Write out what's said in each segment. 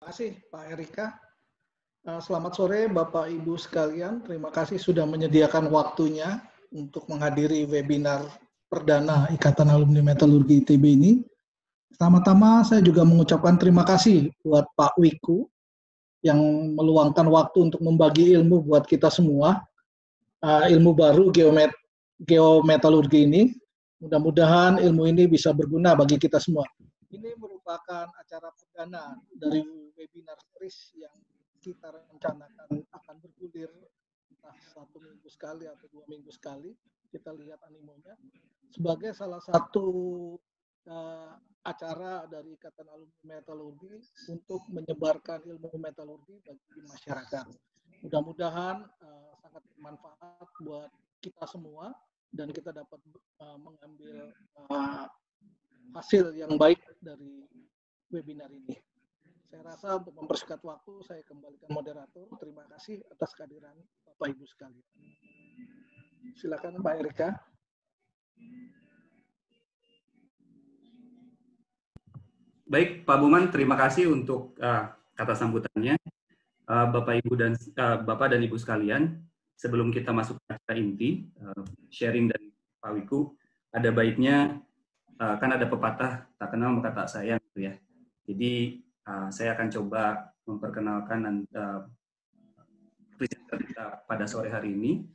Terima kasih Pak Erika. Selamat sore Bapak Ibu sekalian. Terima kasih sudah menyediakan waktunya untuk menghadiri webinar perdana Ikatan Alumni Metalurgi ITB ini. Pertama-tama saya juga mengucapkan terima kasih buat Pak Wiku yang meluangkan waktu untuk membagi ilmu buat kita semua. Ilmu baru geometalurgi ini. Mudah-mudahan ilmu ini bisa berguna bagi kita semua. Ini merupakan acara perdana dari webinar series yang kita rencanakan akan bergulir entah 1 minggu sekali atau 2 minggu sekali. Kita lihat animonya sebagai salah satu acara dari Ikatan Alumni Metalurgi untuk menyebarkan ilmu metalurgi bagi masyarakat. Mudah-mudahan sangat bermanfaat buat kita semua dan kita dapat mengambil hasil yang baik dari webinar ini. Saya rasa untuk mempersingkat waktu, saya kembalikan moderator. Terima kasih atas kehadiran Bapak Ibu sekalian. Silakan Pak Erika. Baik, Pak Buman, terima kasih untuk kata sambutannya. Bapak dan Ibu sekalian, sebelum kita masuk ke acara inti, sharing dari Pak Wiku, ada baiknya kan ada pepatah tak kenal maka tak sayang, gitu ya. Jadi saya akan coba memperkenalkan presenter kita pada sore hari ini.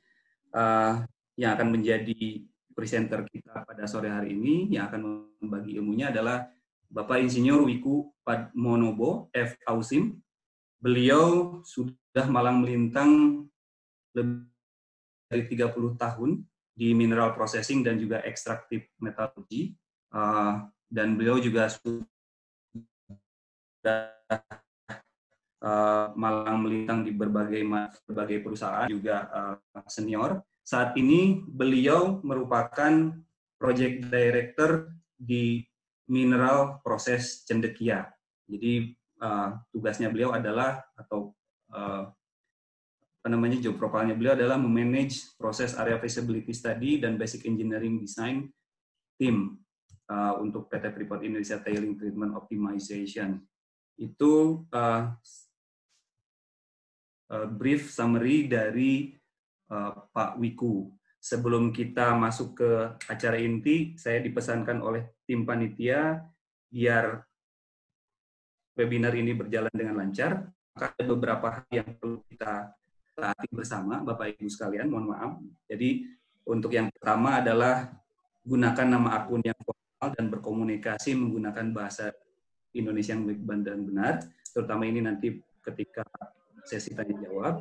Yang akan menjadi presenter kita pada sore hari ini, yang akan membagi ilmunya adalah Bapak Insinyur Wiku Padmonobo F. Ausim. Beliau sudah malang melintang lebih dari 30 tahun di mineral processing dan juga extractive metallurgy. Dan beliau juga sudah malang melintang di berbagai perusahaan, juga senior. Saat ini beliau merupakan project director di Mineral Proses Cendekia. Jadi tugasnya beliau adalah, atau job profile-nya beliau adalah memanage proses area feasibility study dan basic engineering design team untuk PT Freeport Indonesia Tailing Treatment Optimization. Itu brief summary dari Pak Wiku. Sebelum kita masuk ke acara inti, saya dipesankan oleh tim panitia biar webinar ini berjalan dengan lancar. Maka ada beberapa hal yang perlu kita taati bersama, Bapak Ibu sekalian, mohon maaf. Jadi untuk yang pertama adalah gunakan nama akun yang formal dan berkomunikasi menggunakan bahasa Indonesia yang baik dan benar, terutama ini nanti ketika sesi tanya jawab.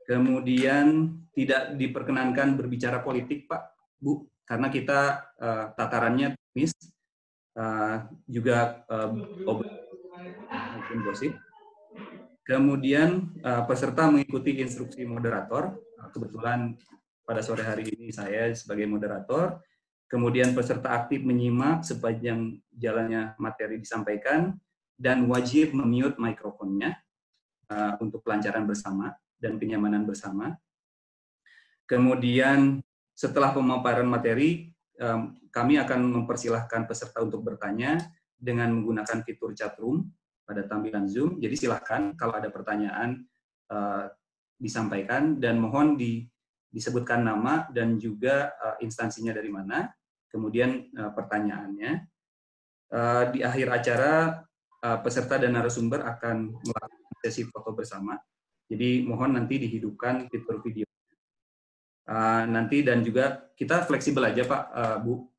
Kemudian tidak diperkenankan berbicara politik, Pak, Bu, karena kita tatarannya teknis, juga gosip. Kemudian peserta mengikuti instruksi moderator. Kebetulan pada sore hari ini saya sebagai moderator. Kemudian peserta aktif menyimak sepanjang jalannya materi disampaikan dan wajib memute mikrofonnya untuk kelancaran bersama dan kenyamanan bersama. Kemudian setelah pemaparan materi, kami akan mempersilahkan peserta untuk bertanya dengan menggunakan fitur chat room pada tampilan Zoom. Jadi silahkan kalau ada pertanyaan disampaikan dan mohon disebutkan nama dan juga instansinya dari mana, kemudian pertanyaannya. Di akhir acara, peserta dan narasumber akan melakukan sesi foto bersama. Jadi mohon nanti dihidupkan fitur video. Nanti dan juga kita fleksibel aja Pak, Bu,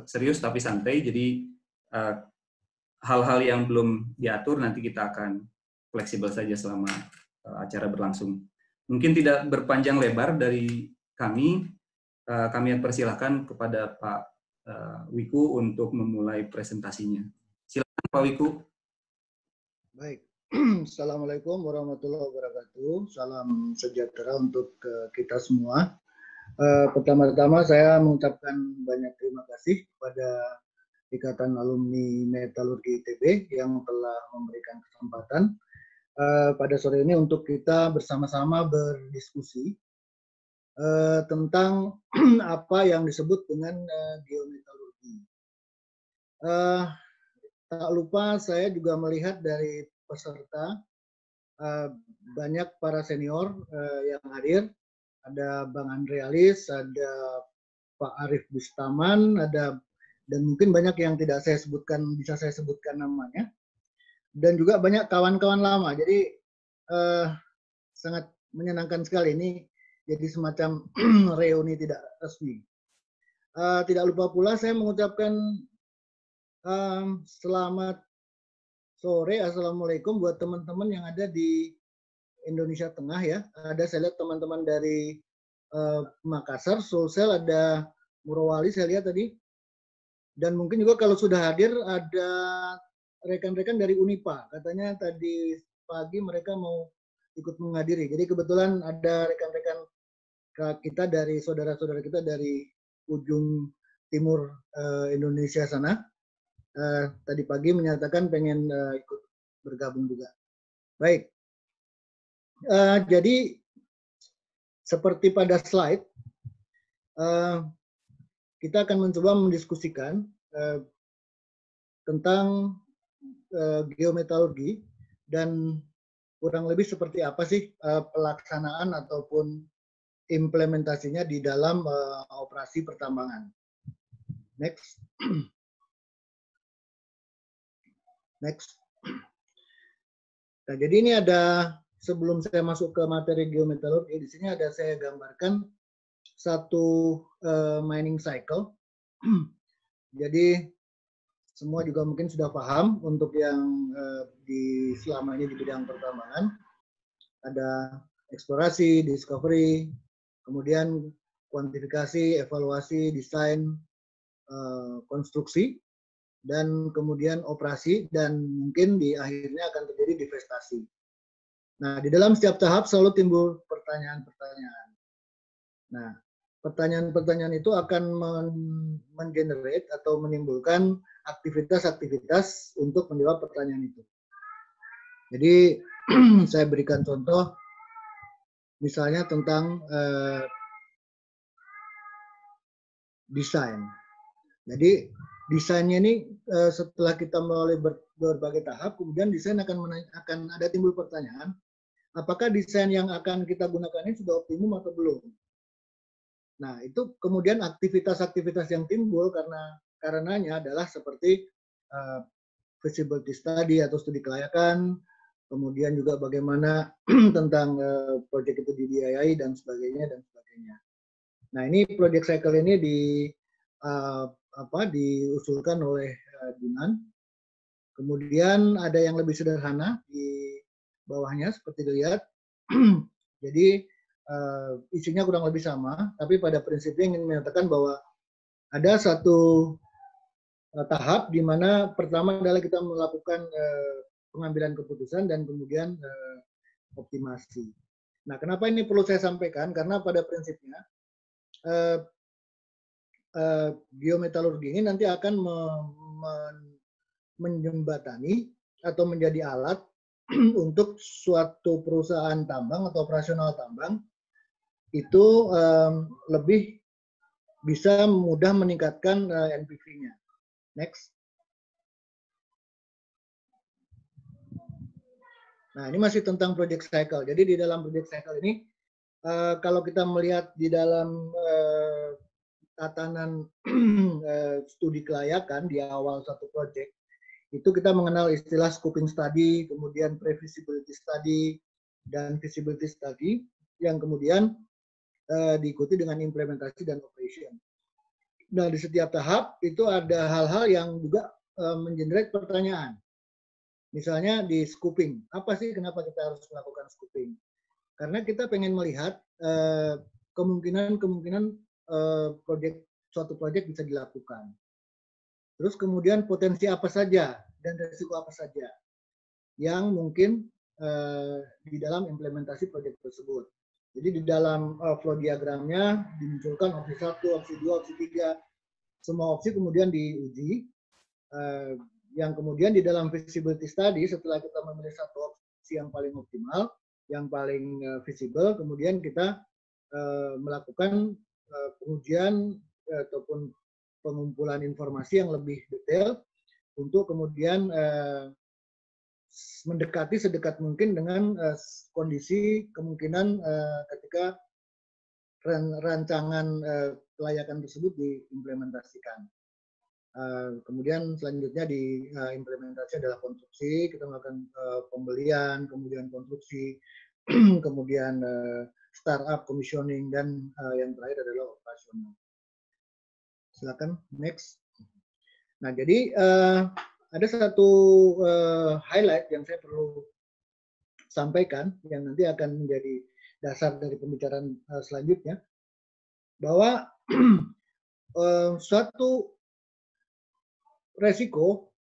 serius tapi santai. Jadi hal-hal yang belum diatur nanti kita akan fleksibel saja selama acara berlangsung. Mungkin tidak berpanjang lebar dari kami persilahkan kepada Pak Wiku untuk memulai presentasinya. Silakan Pak Wiku. Baik. Assalamualaikum warahmatullahi wabarakatuh. Salam sejahtera untuk kita semua. Pertama-tama saya mengucapkan banyak terima kasih kepada Ikatan Alumni Metalurgi ITB yang telah memberikan kesempatan pada sore ini untuk kita bersama-sama berdiskusi tentang apa yang disebut dengan geometalurgi. Tak lupa saya juga melihat dari peserta banyak para senior yang hadir. Ada Bang Andre Alis, ada Pak Arif Bustaman, ada dan mungkin banyak yang tidak saya sebutkan, bisa saya sebutkan namanya. Dan juga banyak kawan-kawan lama. Jadi sangat menyenangkan sekali ini. Jadi semacam reuni tidak resmi. Tidak lupa pula saya mengucapkan selamat sore, assalamualaikum buat teman-teman yang ada di Indonesia Tengah ya. Ada saya lihat teman-teman dari Makassar, Sulsel, ada Murawali saya lihat tadi. Dan mungkin juga kalau sudah hadir ada rekan-rekan dari Unipa. Katanya tadi pagi mereka mau ikut menghadiri. Jadi kebetulan ada rekan-rekan kita dari saudara-saudara kita dari ujung timur Indonesia sana. Tadi pagi menyatakan pengen ikut bergabung juga. Baik. Jadi seperti pada slide, kita akan mencoba mendiskusikan tentang geometalurgi dan kurang lebih seperti apa sih pelaksanaan ataupun implementasinya di dalam operasi pertambangan. Next. Next. Nah, jadi ini ada, sebelum saya masuk ke materi geometalurgi, di sini ada saya gambarkan satu mining cycle. Jadi semua juga mungkin sudah paham untuk yang selama ini di bidang pertambangan. Ada eksplorasi, discovery, kemudian kuantifikasi, evaluasi, desain, konstruksi, dan kemudian operasi, dan mungkin di akhirnya akan terjadi divestasi. Nah, di dalam setiap tahap selalu timbul pertanyaan-pertanyaan. Nah, pertanyaan-pertanyaan itu akan mengenerate atau menimbulkan aktivitas-aktivitas untuk menjawab pertanyaan itu. Jadi, saya berikan contoh, misalnya tentang desain. Jadi, desainnya ini setelah kita melalui berbagai tahap, kemudian desain akan ada timbul pertanyaan, apakah desain yang akan kita gunakan ini sudah optimum atau belum? Nah, itu kemudian aktivitas-aktivitas yang timbul karenanya adalah seperti feasibility study atau studi kelayakan, kemudian juga bagaimana tentang proyek itu dibiayai dan sebagainya dan sebagainya. Nah, ini project cycle ini diusulkan oleh Dunan. Kemudian ada yang lebih sederhana di bawahnya seperti dilihat. Jadi isinya kurang lebih sama, tapi pada prinsipnya ingin menyatakan bahwa ada satu tahap di mana pertama adalah kita melakukan pengambilan keputusan dan kemudian optimasi. Nah, kenapa ini perlu saya sampaikan? Karena pada prinsipnya geometalurgi ini nanti akan menjembatani atau menjadi alat untuk suatu perusahaan tambang atau operasional tambang itu lebih bisa mudah meningkatkan NPV-nya. Next. Nah, ini masih tentang project cycle. Jadi di dalam project cycle ini, kalau kita melihat di dalam tatanan studi kelayakan di awal satu project, itu kita mengenal istilah scoping study, kemudian pre-feasibility study, dan feasibility study, yang kemudian diikuti dengan implementasi dan operation. Nah, di setiap tahap itu ada hal-hal yang juga mengenerate pertanyaan. Misalnya di scoping, apa sih kenapa kita harus melakukan scoping? Karena kita pengen melihat kemungkinan suatu proyek bisa dilakukan. Terus kemudian potensi apa saja dan risiko apa saja yang mungkin di dalam implementasi proyek tersebut. Jadi di dalam flow diagramnya dimunculkan opsi 1, opsi 2, opsi 3. Semua opsi kemudian diuji. Yang kemudian di dalam feasibility study setelah kita memilih satu opsi yang paling optimal, yang paling visible, kemudian kita melakukan pengujian ataupun pengumpulan informasi yang lebih detail untuk kemudian mendekati sedekat mungkin dengan kondisi kemungkinan ketika rancangan kelayakan tersebut diimplementasikan. Kemudian selanjutnya di implementasi adalah konstruksi, kita melakukan pembelian, kemudian konstruksi, kemudian startup, commissioning, dan yang terakhir adalah operasional. Silakan next. Nah, jadi ada satu highlight yang saya perlu sampaikan yang nanti akan menjadi dasar dari pembicaraan selanjutnya, bahwa suatu resiko,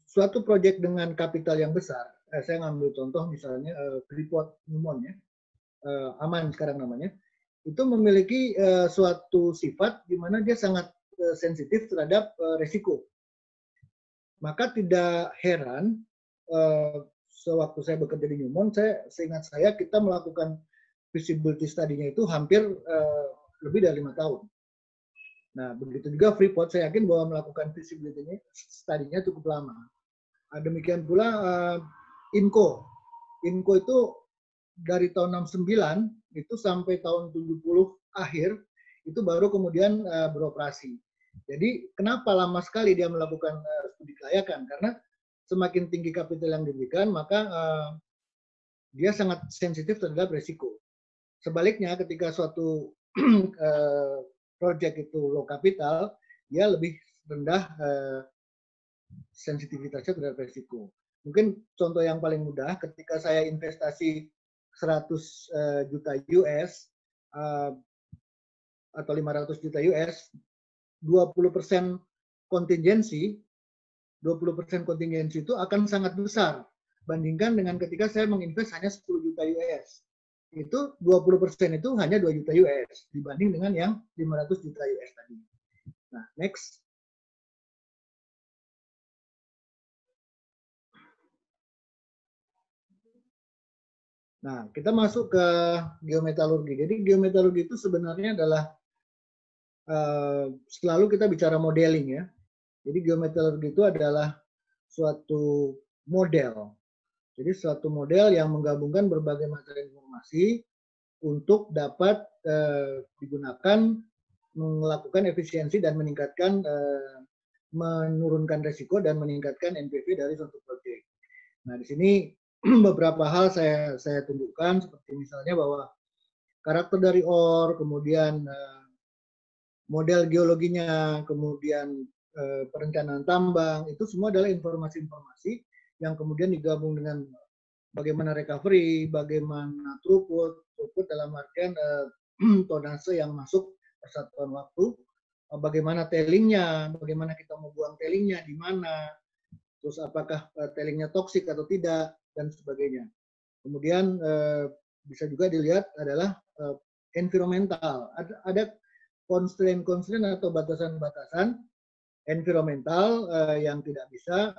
suatu proyek dengan kapital yang besar, saya ngambil contoh misalnya Freeport Newmont ya, Aman sekarang namanya, itu memiliki suatu sifat di mana dia sangat sensitif terhadap resiko. Maka tidak heran sewaktu saya bekerja di Newmont, seingat saya kita melakukan feasibility study-nya itu hampir lebih dari 5 tahun. Nah, begitu juga Freeport, saya yakin bahwa melakukan feasibility study-nya cukup lama. Demikian pula INCO. INCO itu dari tahun 69 itu sampai tahun 70 akhir itu baru kemudian beroperasi. Jadi kenapa lama sekali dia melakukan studi kelayakan? Karena semakin tinggi kapital yang diberikan, maka dia sangat sensitif terhadap risiko. Sebaliknya ketika suatu project itu low capital, dia lebih rendah sensitivitasnya terhadap risiko. Mungkin contoh yang paling mudah, ketika saya investasi 100 juta US atau 500 juta US, 20% kontingensi, 20% kontingensi itu akan sangat besar bandingkan dengan ketika saya menginvest hanya 10 juta US. Itu 20% itu hanya 2 juta US dibanding dengan yang 500 juta US tadi. Nah, next. Nah, kita masuk ke geometalurgi. Jadi geometalurgi itu sebenarnya adalah selalu kita bicara modeling ya. Jadi geometalurgi itu adalah suatu model. Jadi suatu model yang menggabungkan berbagai materi informasi untuk dapat digunakan melakukan efisiensi dan meningkatkan menurunkan risiko dan meningkatkan NPV dari suatu proyek. Nah, di sini beberapa hal saya tunjukkan seperti misalnya bahwa karakter dari ore, kemudian model geologinya, kemudian perencanaan tambang, itu semua adalah informasi-informasi yang kemudian digabung dengan bagaimana recovery, bagaimana throughput dalam artian tonase yang masuk per satuan waktu, bagaimana tailingnya, bagaimana kita mau buang tailingnya, di mana, terus apakah tailingnya toksik atau tidak, dan sebagainya. Kemudian bisa juga dilihat adalah environmental. Ada constraint atau batasan-batasan environmental yang tidak bisa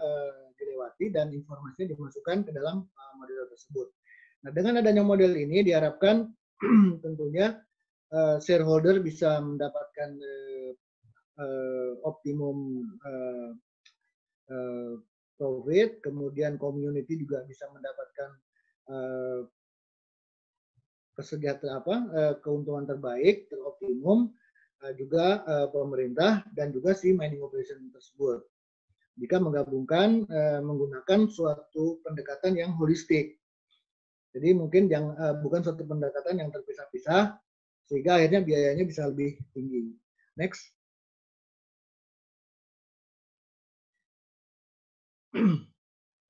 dilewati dan informasinya dimasukkan ke dalam model tersebut. Nah, dengan adanya model ini diharapkan tentunya shareholder bisa mendapatkan optimum profit, kemudian community juga bisa mendapatkan keuntungan terbaik, teroptimum, juga pemerintah dan juga si mining operation tersebut. Jika menggabungkan menggunakan suatu pendekatan yang holistik. Jadi mungkin yang bukan suatu pendekatan yang terpisah-pisah sehingga akhirnya biayanya bisa lebih tinggi. Next.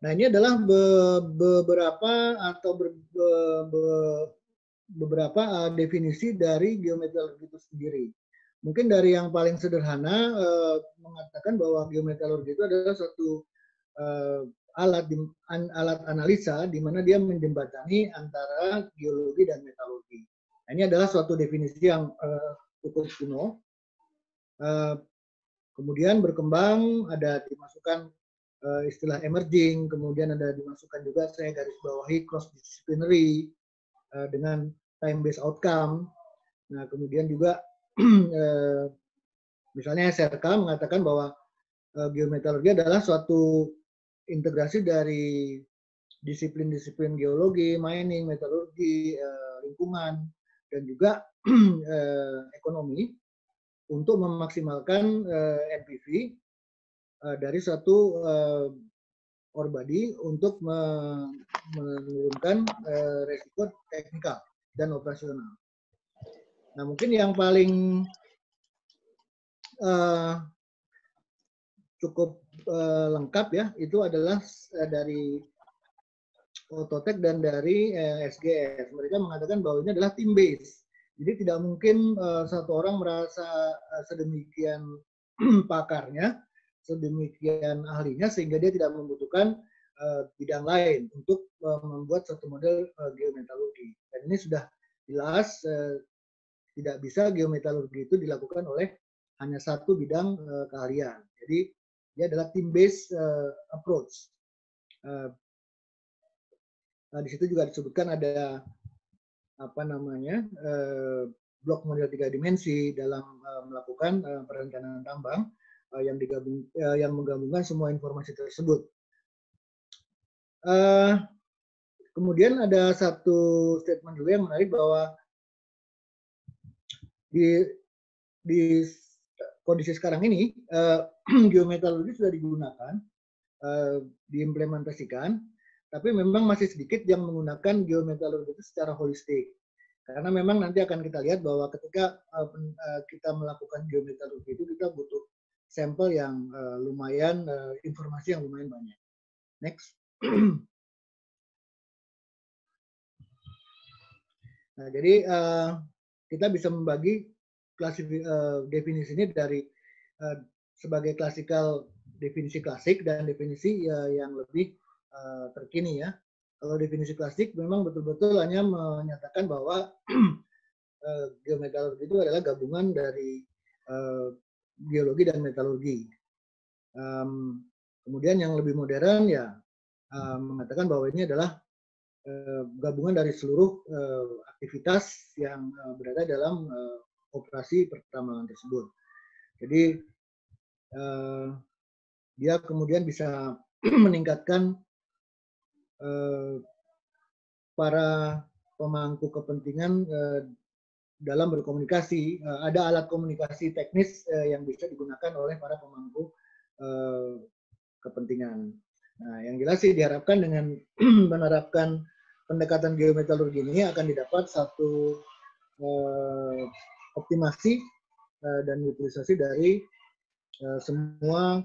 Nah, ini adalah beberapa definisi dari geometalurgi itu sendiri. Mungkin dari yang paling sederhana mengatakan bahwa geometalurgi itu adalah suatu alat analisa di mana dia menjembatani antara geologi dan metalurgi. Nah, ini adalah suatu definisi yang cukup kuno. Kemudian berkembang, ada dimasukkan istilah emerging, kemudian ada dimasukkan juga saya garis bawahi cross disciplinary dengan time based outcome. Nah, kemudian juga misalnya SRK mengatakan bahwa geometalurgi adalah suatu integrasi dari disiplin-disiplin geologi, mining, metalurgi, lingkungan, dan juga ekonomi untuk memaksimalkan NPV dari suatu ore body untuk menurunkan resiko teknikal dan operasional. Nah, mungkin yang paling cukup lengkap ya, itu adalah dari Autotech dan dari SGS. Mereka mengatakan bahwa ini adalah team base. Jadi tidak mungkin satu orang merasa sedemikian pakarnya, sedemikian ahlinya sehingga dia tidak membutuhkan bidang lain untuk membuat satu model geometalurgi. Dan ini sudah jelas tidak bisa geometalurgi itu dilakukan oleh hanya satu bidang keahlian. Jadi dia adalah team based approach. Nah, di situ juga disebutkan ada blok model 3 dimensi dalam melakukan perencanaan tambang yang menggabungkan semua informasi tersebut. Kemudian ada satu statement juga yang menarik bahwa di kondisi sekarang ini geometalurgi sudah digunakan, diimplementasikan, tapi memang masih sedikit yang menggunakan geometalurgi itu secara holistik. Karena memang nanti akan kita lihat bahwa ketika kita melakukan geometalurgi itu kita butuh sampel yang lumayan, informasi yang lumayan banyak. Next. Nah, jadi kita bisa membagi definisi ini dari sebagai klasikal, definisi klasik dan definisi yang lebih terkini ya. Kalau definisi klasik memang betul-betul hanya menyatakan bahwa geometalurgi itu adalah gabungan dari geologi dan metalurgi. Kemudian yang lebih modern ya mengatakan bahwa ini adalah gabungan dari seluruh aktivitas yang berada dalam operasi pertambangan tersebut. Jadi dia kemudian bisa meningkatkan para pemangku kepentingan dalam berkomunikasi. Ada alat komunikasi teknis yang bisa digunakan oleh para pemangku kepentingan. Nah, yang jelas sih diharapkan dengan menerapkan pendekatan geometalurgi ini akan didapat satu optimasi dan utilisasi dari semua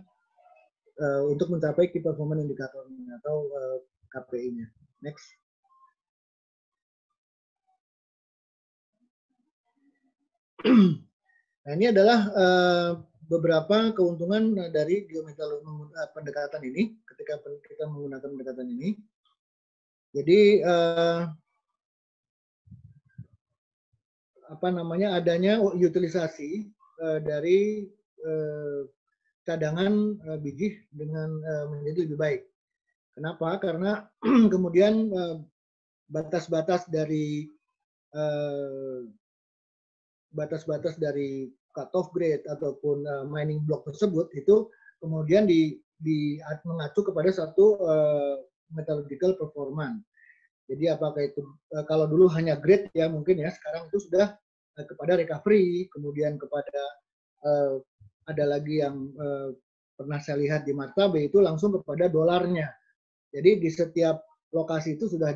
untuk mencapai key performance indicator atau KPI-nya. Next. Nah, ini adalah beberapa keuntungan dari geometalurgi pendekatan ini ketika kita menggunakan pendekatan ini. Jadi adanya utilisasi dari cadangan biji dengan menjadi lebih baik. Kenapa? Karena kemudian batas-batas dari cut-off grade ataupun mining block tersebut itu kemudian mengacu kepada satu metallurgical performance. Jadi apakah itu kalau dulu hanya grade ya mungkin ya, sekarang itu sudah kepada recovery, kemudian kepada ada lagi yang pernah saya lihat di Martabe itu langsung kepada dolarnya. Jadi di setiap lokasi itu sudah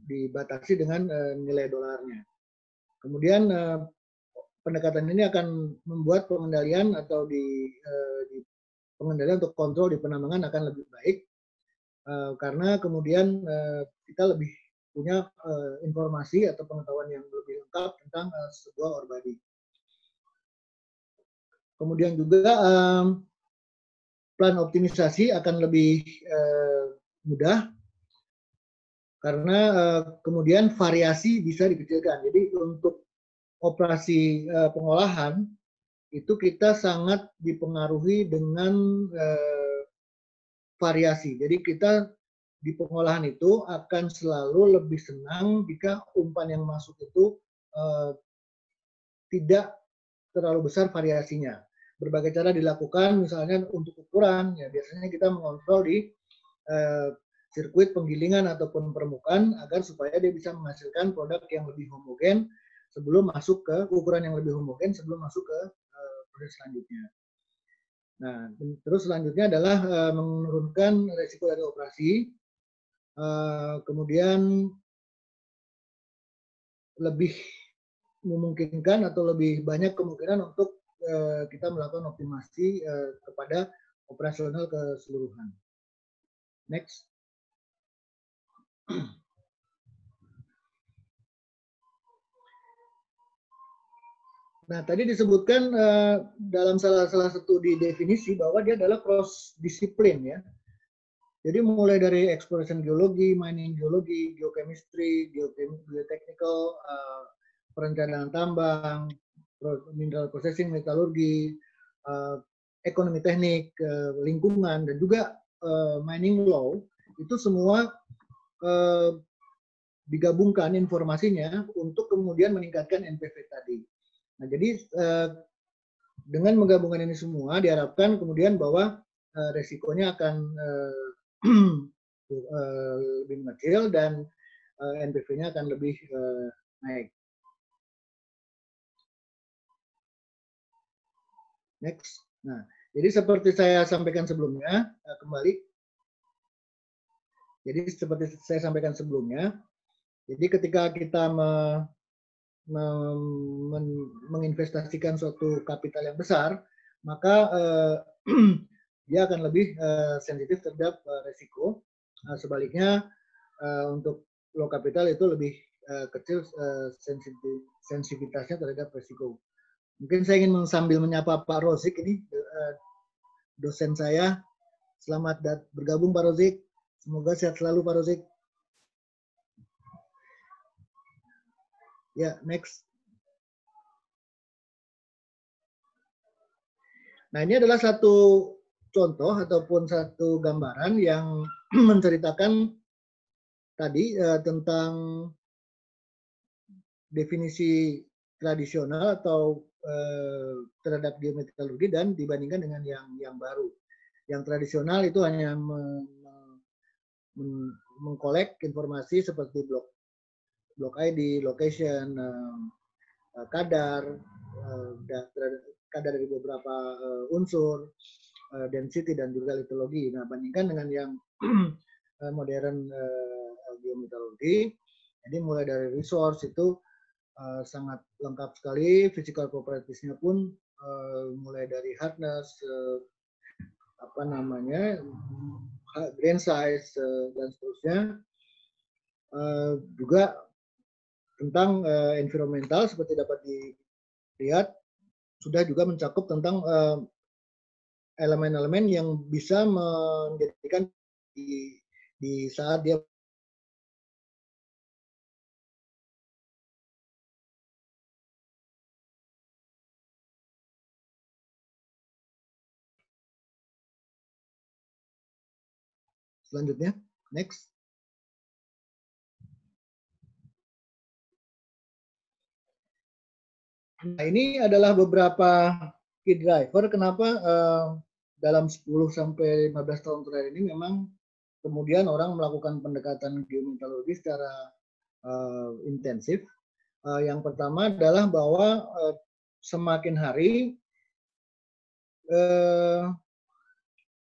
dibatasi dengan nilai dolarnya. Kemudian pendekatan ini akan membuat pengendalian atau pengendalian untuk kontrol di penambangan akan lebih baik karena kemudian kita lebih punya informasi atau pengetahuan yang lebih lengkap tentang sebuah ore body. Kemudian juga plan optimisasi akan lebih mudah karena kemudian variasi bisa dikecilkan. Jadi untuk operasi pengolahan itu kita sangat dipengaruhi dengan variasi. Jadi kita di pengolahan itu akan selalu lebih senang jika umpan yang masuk itu tidak terlalu besar variasinya. Berbagai cara dilakukan, misalnya untuk ukuran, ya biasanya kita mengontrol di sirkuit penggilingan ataupun permukaan agar supaya dia bisa menghasilkan produk yang lebih homogen sebelum masuk ke ukuran yang lebih homogen sebelum masuk ke proses selanjutnya. Nah, terus selanjutnya adalah menurunkan resiko dari operasi, kemudian lebih memungkinkan atau lebih banyak kemungkinan untuk kita melakukan optimasi kepada operasional keseluruhan. Next. Nah, tadi disebutkan dalam salah satu di definisi bahwa dia adalah cross disiplin ya. Jadi mulai dari exploration geologi, mining geologi, geochemistry, geotechnical, perencanaan tambang, mineral processing, metalurgi, ekonomi teknik, lingkungan, dan juga mining law, itu semua digabungkan informasinya untuk kemudian meningkatkan NPV tadi. Nah, jadi dengan menggabungkan ini semua diharapkan kemudian bahwa resikonya akan lebih kecil dan NPV-nya akan lebih naik. Next. Nah, jadi seperti saya sampaikan sebelumnya, kembali. Jadi seperti saya sampaikan sebelumnya, jadi ketika kita menginvestasikan suatu kapital yang besar, maka dia akan lebih sensitif terhadap resiko. Sebaliknya untuk low capital itu lebih kecil sensitivitasnya terhadap resiko. Mungkin saya ingin sambil menyapa Pak Rozik ini, dosen saya. Selamat bergabung Pak Rozik. Semoga sehat selalu Pak Rozik. Ya, next. Nah, ini adalah satu contoh ataupun satu gambaran yang menceritakan tadi tentang definisi tradisional atau terhadap geometalurgi dan dibandingkan dengan yang baru. Yang tradisional itu hanya mengkolek informasi seperti blok ID, location, kadar dari beberapa unsur, density dan juga litologi. Nah, bandingkan dengan yang modern geometalurgi, jadi mulai dari resource itu sangat lengkap sekali, physical properties-nya pun mulai dari hardness, grain size dan seterusnya, juga tentang environmental seperti dapat dilihat sudah juga mencakup tentang elemen-elemen yang bisa menjadikan di saat dia selanjutnya, next. Nah, ini adalah beberapa key driver kenapa dalam 10-15 tahun terakhir ini memang kemudian orang melakukan pendekatan geometalurgi secara intensif. Yang pertama adalah bahwa semakin hari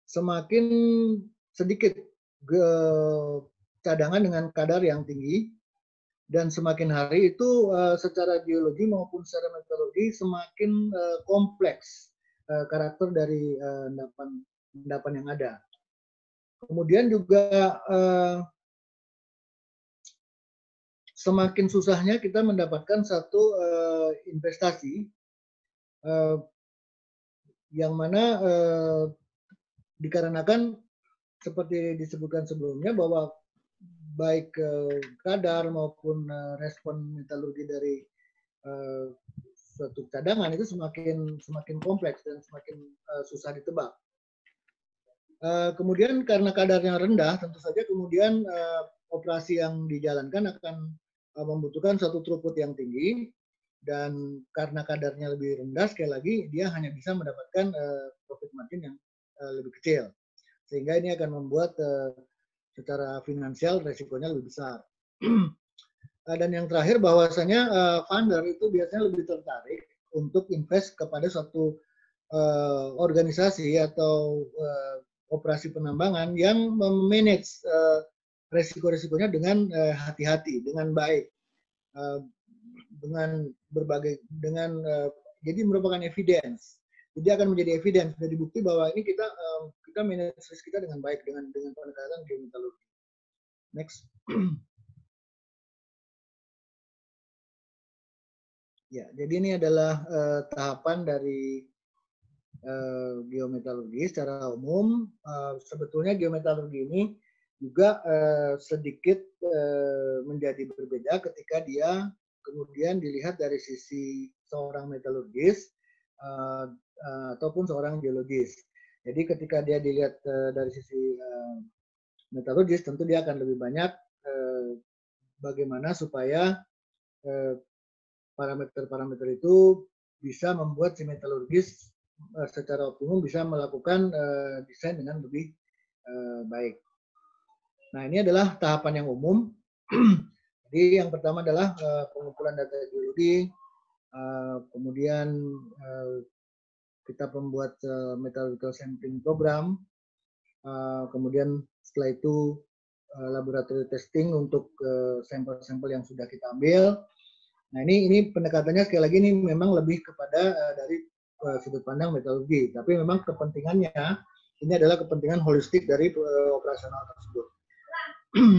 semakin sedikit cadangan dengan kadar yang tinggi, dan semakin hari itu secara geologi maupun secara meteorologi semakin kompleks karakter dari endapan yang ada. Kemudian juga semakin susahnya kita mendapatkan satu investasi yang mana dikarenakan seperti disebutkan sebelumnya bahwa baik kadar maupun respon metalurgi dari suatu cadangan itu semakin kompleks dan semakin susah ditebak. Kemudian karena kadarnya rendah, tentu saja kemudian operasi yang dijalankan akan membutuhkan satu throughput yang tinggi, dan karena kadarnya lebih rendah, sekali lagi dia hanya bisa mendapatkan profit margin yang lebih kecil, sehingga ini akan membuat secara finansial resikonya lebih besar. Dan yang terakhir bahwasanya funder itu biasanya lebih tertarik untuk invest kepada suatu organisasi atau operasi penambangan yang memanage resiko-resikonya dengan hati-hati, dengan baik, dengan berbagai, jadi merupakan evidence. Jadi akan menjadi evidence, sudah dibukti bahwa ini kita manage risk kita dengan baik dengan pendekatan geometallurgi. Next. Ya, jadi ini adalah tahapan dari geometallurgi secara umum. Sebetulnya geometallurgi ini juga sedikit menjadi berbeda ketika dia kemudian dilihat dari sisi seorang metalurgis ataupun seorang geologis. Jadi ketika dia dilihat dari sisi metalurgis, tentu dia akan lebih banyak bagaimana supaya parameter-parameter itu bisa membuat si metalurgis secara optimum bisa melakukan desain dengan lebih baik. Nah, ini adalah tahapan yang umum. Jadi yang pertama adalah pengumpulan data geologi, kemudian kita membuat metallurgical sampling program, kemudian setelah itu laboratory testing untuk sampel-sampel yang sudah kita ambil. Nah, ini pendekatannya sekali lagi ini memang lebih kepada dari sudut pandang metalurgi, tapi memang kepentingannya ini adalah kepentingan holistik dari operasional tersebut.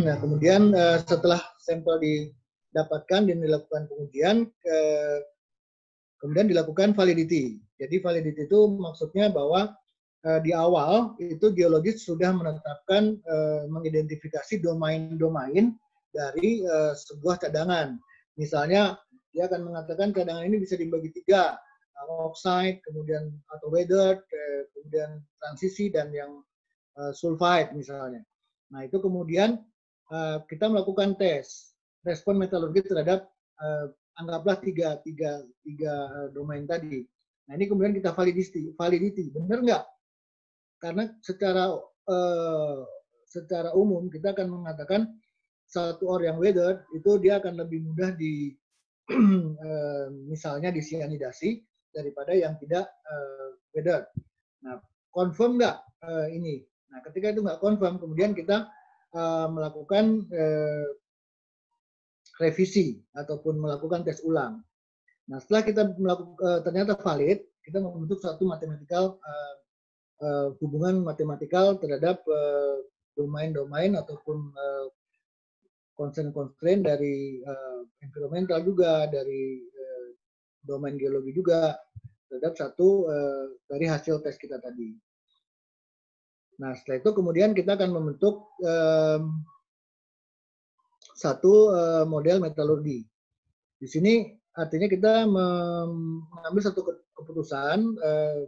Nah, kemudian setelah sampel didapatkan dan dilakukan pengujian, kemudian dilakukan validity. Jadi validity itu maksudnya bahwa di awal itu geologis sudah menetapkan mengidentifikasi domain-domain dari sebuah cadangan. Misalnya dia akan mengatakan cadangan ini bisa dibagi 3, oxide, kemudian atau weathered, kemudian transisi, dan yang sulfide misalnya. Nah, itu kemudian kita melakukan tes respon metalurgi terhadap anggaplah tiga domain tadi. Nah, ini kemudian kita validity, benar nggak? Karena secara umum kita akan mengatakan satu ore yang weathered itu dia akan lebih mudah misalnya disianidasi daripada yang tidak weathered. Nah, confirm nggak ini? Nah, ketika itu nggak confirm, kemudian kita melakukan revisi ataupun melakukan tes ulang. Nah, setelah kita melakukan ternyata valid, kita membentuk satu hubungan matematikal terhadap domain-domain ataupun constraint dari environmental juga, dari domain geologi juga terhadap satu dari hasil tes kita tadi. Nah, setelah itu kemudian kita akan membentuk satu model metalurgi. Di sini artinya kita mengambil satu keputusan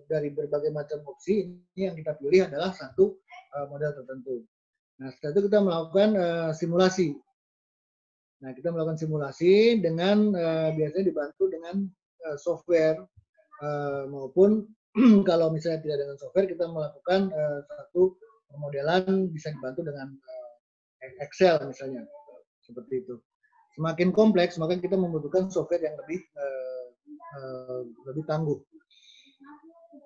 dari berbagai macam opsi. Ini yang kita pilih adalah satu model tertentu. Nah, setelah itu kita melakukan simulasi. Nah, kita melakukan simulasi dengan biasanya dibantu dengan software maupun kalau misalnya tidak dengan software, kita melakukan satu pemodelan bisa dibantu dengan Excel misalnya, seperti itu. Semakin kompleks, maka kita membutuhkan software yang lebih tangguh.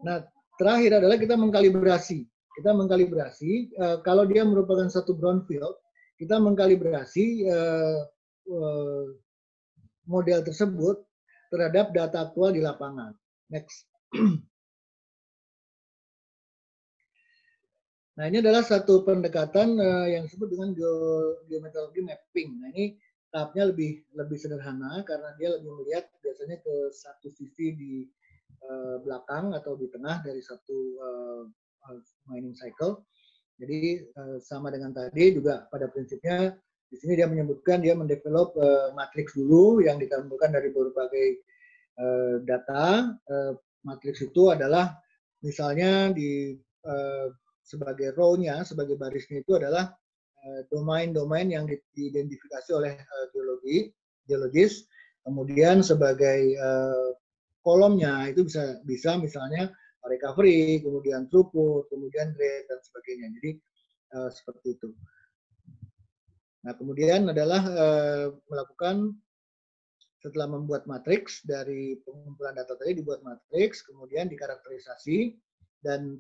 Nah, terakhir adalah kita mengkalibrasi. Kita mengkalibrasi kalau dia merupakan satu brownfield, kita mengkalibrasi model tersebut terhadap data aktual di lapangan. Next. Nah, ini adalah satu pendekatan yang disebut dengan geometallurgy mapping. Nah, ini tahapnya lebih sederhana karena dia lebih melihat biasanya ke satu sisi di belakang atau di tengah dari satu mining cycle. Jadi sama dengan tadi juga pada prinsipnya di sini dia menyebutkan dia mendevelop matriks dulu yang ditampilkan dari berbagai data. Matriks itu adalah misalnya di sebagai row-nya, sebagai barisnya itu adalah domain-domain yang diidentifikasi oleh geologis. Kemudian sebagai kolomnya itu bisa misalnya recovery, kemudian throughput, kemudian grade dan sebagainya. Jadi seperti itu. Nah, kemudian adalah melakukan setelah membuat matriks dari pengumpulan data tadi, dibuat matriks, kemudian dikarakterisasi, dan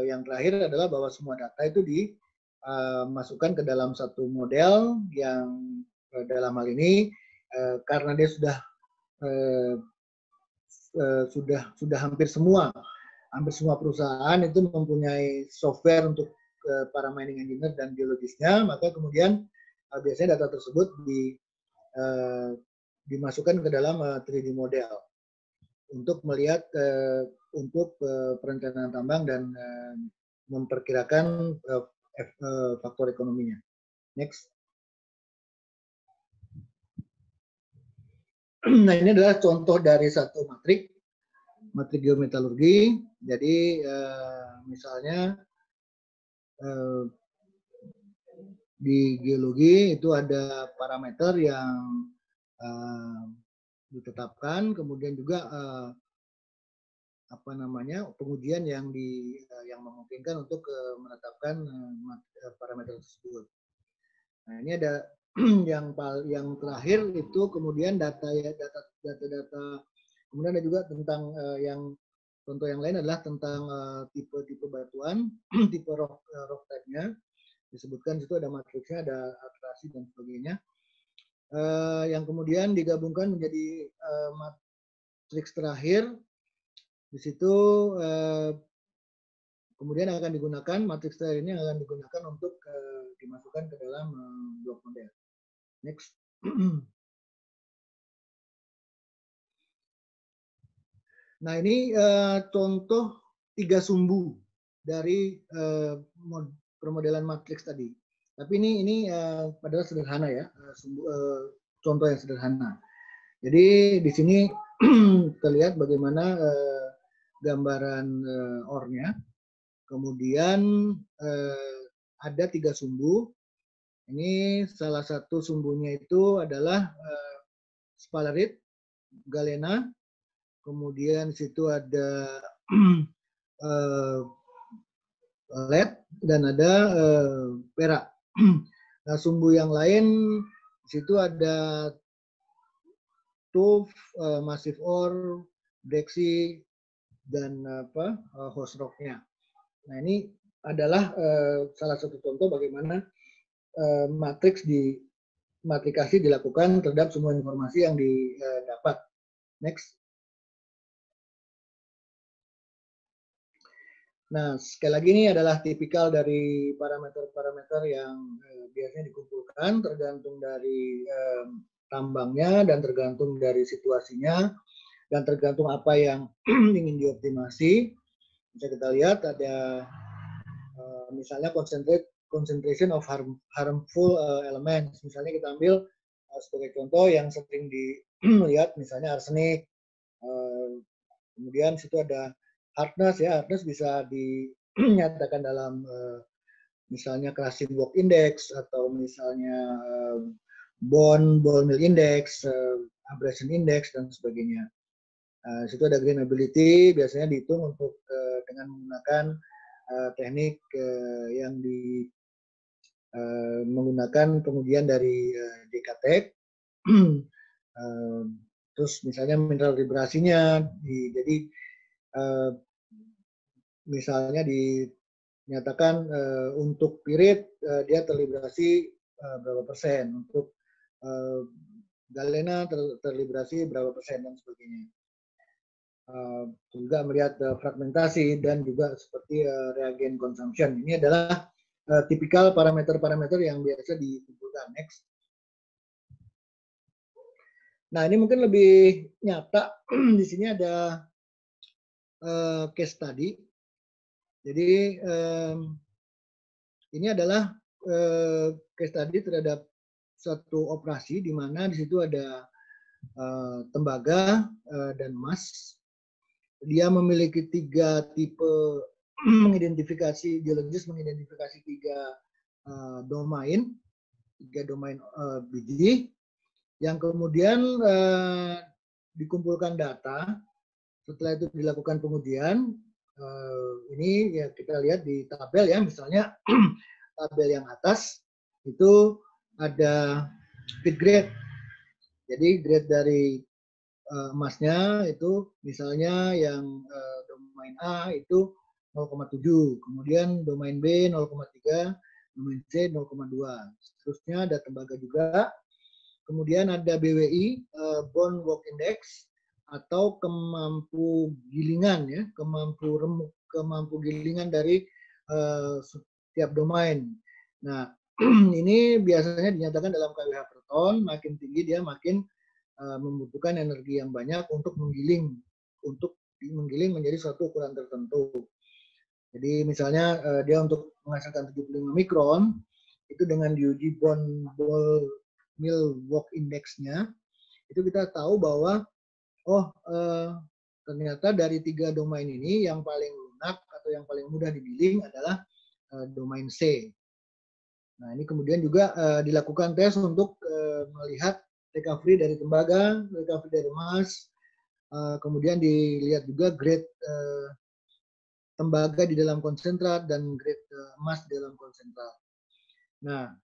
yang terakhir adalah bahwa semua data itu dimasukkan ke dalam satu model yang dalam hal ini karena dia sudah hampir semua perusahaan itu mempunyai software untuk para mining engineer dan geologisnya, maka kemudian biasanya data tersebut dimasukkan ke dalam 3D model untuk melihat untuk perencanaan tambang dan memperkirakan faktor ekonominya. Next. Nah, ini adalah contoh dari satu matrik geometalurgi. Jadi misalnya di geologi itu ada parameter yang ditetapkan, kemudian juga pengujian yang memungkinkan untuk menetapkan parameter tersebut. Nah, ini ada yang terakhir itu kemudian data. Kemudian ada juga tentang contoh yang lain adalah tentang tipe batuan, tipe rock type-nya. Disebutkan situ ada matriksnya, ada atrasi dan sebagainya. Yang kemudian digabungkan menjadi matriks terakhir. Di situ kemudian akan digunakan matriks terakhir ini akan digunakan untuk dimasukkan ke dalam blok model. Next. Nah, ini contoh 3 sumbu dari permodelan matriks tadi. Tapi ini padahal sederhana ya, contoh yang sederhana. Jadi di sini terlihat bagaimana gambaran ore-nya. Kemudian ada 3 sumbu. Ini salah satu sumbunya itu adalah sphalerite, galena. Kemudian di situ ada lead dan ada perak. Nah, sumbu yang lain di situ ada tuff, massive ore, brexy, dan host rock-nya. Nah, ini adalah salah satu contoh bagaimana matrikasi dilakukan terhadap semua informasi yang didapat. Next. Nah, sekali lagi ini adalah tipikal dari parameter-parameter yang biasanya dikumpulkan tergantung dari tambangnya dan tergantung dari situasinya dan tergantung apa yang ingin dioptimasi. Bisa kita lihat ada misalnya concentration of harmful elements. Misalnya kita ambil sebagai contoh yang sering dilihat misalnya arsenik. Kemudian situ ada hardness ya, hardness bisa dinyatakan dalam misalnya Krasин Walk Index atau misalnya ball mill index, abrasion index dan sebagainya. Situ ada grainability, biasanya dihitung untuk dengan menggunakan teknik yang menggunakan pengujian dari Decatek. Terus misalnya mineral liberasinya, jadi misalnya dinyatakan untuk pirit dia terliberasi berapa persen, untuk galena terliberasi berapa persen dan sebagainya. Juga melihat fragmentasi dan juga seperti reagen consumption. Ini adalah tipikal parameter-parameter yang biasa dikumpulkan. Next. Nah, ini mungkin lebih nyata. Di sini ada case study. Jadi ini adalah case study terhadap suatu operasi di mana di situ ada tembaga dan emas. Dia memiliki 3 tipe mengidentifikasi geologis mengidentifikasi tiga domain biji yang kemudian dikumpulkan data. Setelah itu dilakukan pengujian. Ini ya kita lihat di tabel ya, misalnya tabel yang atas itu ada feed grade. Jadi grade dari emasnya itu misalnya yang domain A itu 0,7, kemudian domain B 0,3, domain C 0,2. Seterusnya ada tembaga juga. Kemudian ada BWI, Bond Work Index, atau kemampu gilingan ya, kemampu gilingan dari setiap domain. Nah, ini biasanya dinyatakan dalam kWh per ton, makin tinggi dia makin membutuhkan energi yang banyak untuk menggiling menjadi suatu ukuran tertentu. Jadi misalnya dia untuk menghasilkan 75 mikron, itu dengan diuji Bond Mill Work Index-nya, itu kita tahu bahwa ternyata dari tiga domain ini yang paling lunak atau yang paling mudah digiling adalah domain C. Nah, ini kemudian juga dilakukan tes untuk melihat recovery dari tembaga, recovery dari emas, kemudian dilihat juga grade tembaga di dalam konsentrat dan grade emas di dalam konsentrat. Nah,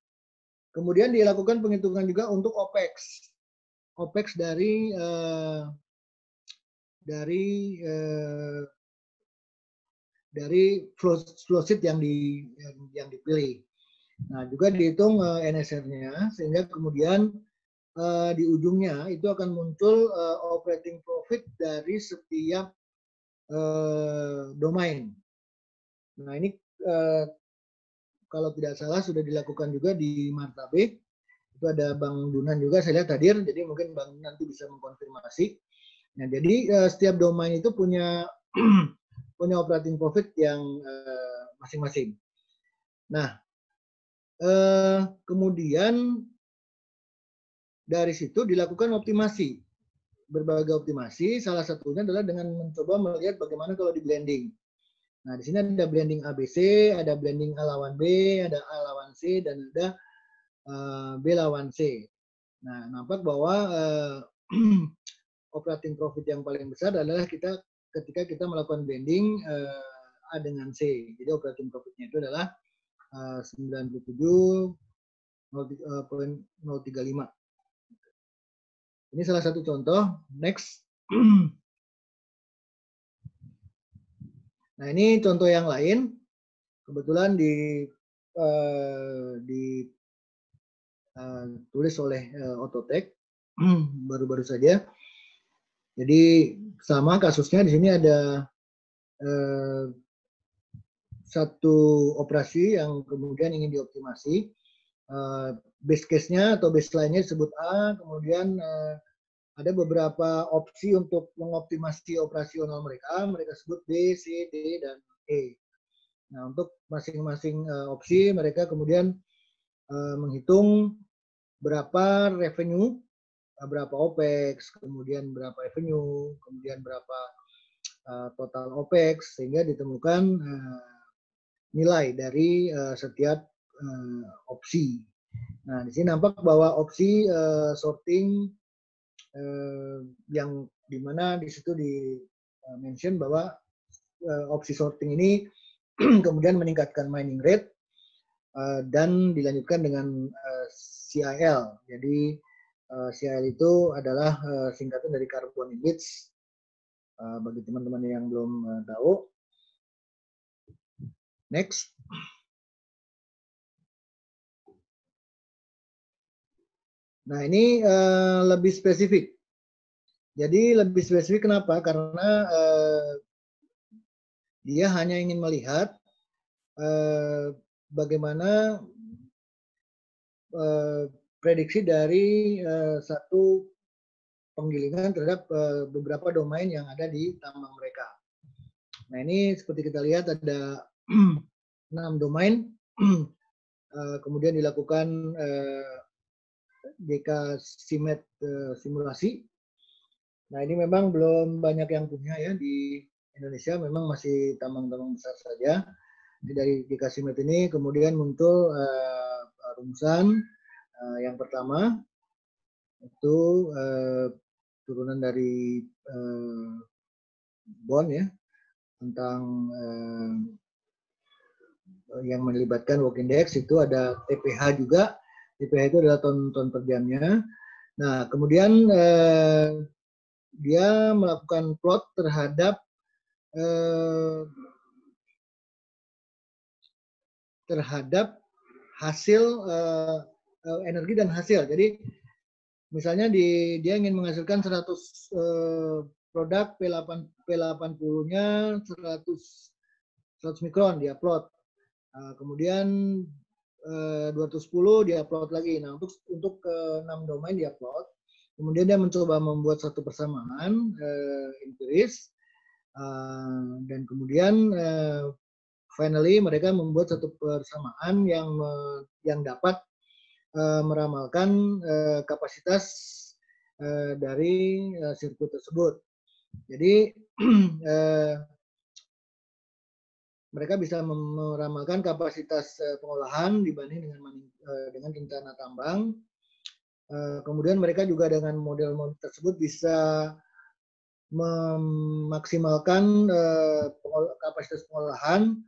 kemudian dilakukan penghitungan juga untuk OPEX. OPEX dari flow sheet yang dipilih. Nah, juga dihitung NSR-nya sehingga kemudian di ujungnya itu akan muncul operating profit dari setiap domain. Nah, ini kalau tidak salah sudah dilakukan juga di Martabe. Itu ada Bang Dunan juga saya lihat hadir, jadi mungkin Bang Dunan nanti bisa mengkonfirmasi. Nah, jadi setiap domain itu punya operating profit yang masing-masing. Nah, kemudian dari situ dilakukan optimasi, berbagai optimasi. Salah satunya adalah dengan mencoba melihat bagaimana kalau di blending. Nah, di sini ada blending ABC, ada blending A lawan B, ada A lawan C, dan ada B lawan C. Nah, nampak bahwa operating profit yang paling besar adalah ketika kita melakukan blending A dengan C. Jadi operating profitnya itu adalah 97,035. Ini salah satu contoh. Next. Nah, ini contoh yang lain. Kebetulan ditulis oleh Ototech baru-baru saja. Jadi sama kasusnya di sini ada satu operasi yang kemudian ingin dioptimasi. Base case-nya atau baseline-nya disebut A, kemudian ada beberapa opsi untuk mengoptimasi operasional mereka. Mereka sebut B, C, D, dan E. Nah, untuk masing-masing opsi mereka kemudian menghitung berapa revenue, berapa OPEX, kemudian berapa revenue, kemudian berapa total OPEX, sehingga ditemukan nilai dari setiap opsi. Nah, di sini nampak bahwa opsi sorting yang dimana di situ di mention bahwa opsi sorting ini kemudian meningkatkan mining rate dan dilanjutkan dengan CIL. Jadi CIL itu adalah singkatan dari carbon in bits. Bagi teman-teman yang belum tahu. Next. Nah, ini lebih spesifik. Jadi lebih spesifik kenapa? Karena dia hanya ingin melihat bagaimana prediksi dari satu penggilingan terhadap beberapa domain yang ada di tambang mereka. Nah, ini seperti kita lihat ada 6 domain, kemudian dilakukan GK Simet simulasi. Nah, ini memang belum banyak yang punya ya di Indonesia memang masih tambang-tambang besar saja. Jadi dari dikasih map ini kemudian muncul rumusan yang pertama itu turunan dari Bond ya, tentang yang melibatkan work index. Itu ada TPH juga. TPH itu adalah ton per jamnya. Nah, kemudian dia melakukan plot terhadap hasil energi dan hasil. Jadi misalnya dia ingin menghasilkan 100 produk P80-nya 100 mikron dia plot. Kemudian 210 dia plot lagi. Nah, untuk 6 domain dia plot. Kemudian dia mencoba membuat satu persamaan empiris, dan kemudian finally mereka membuat satu persamaan yang dapat meramalkan kapasitas dari sirkuit tersebut. Jadi mereka bisa meramalkan kapasitas pengolahan dibanding dengan rencana tambang. Kemudian mereka juga dengan model-model tersebut bisa memaksimalkan kapasitas pengolahan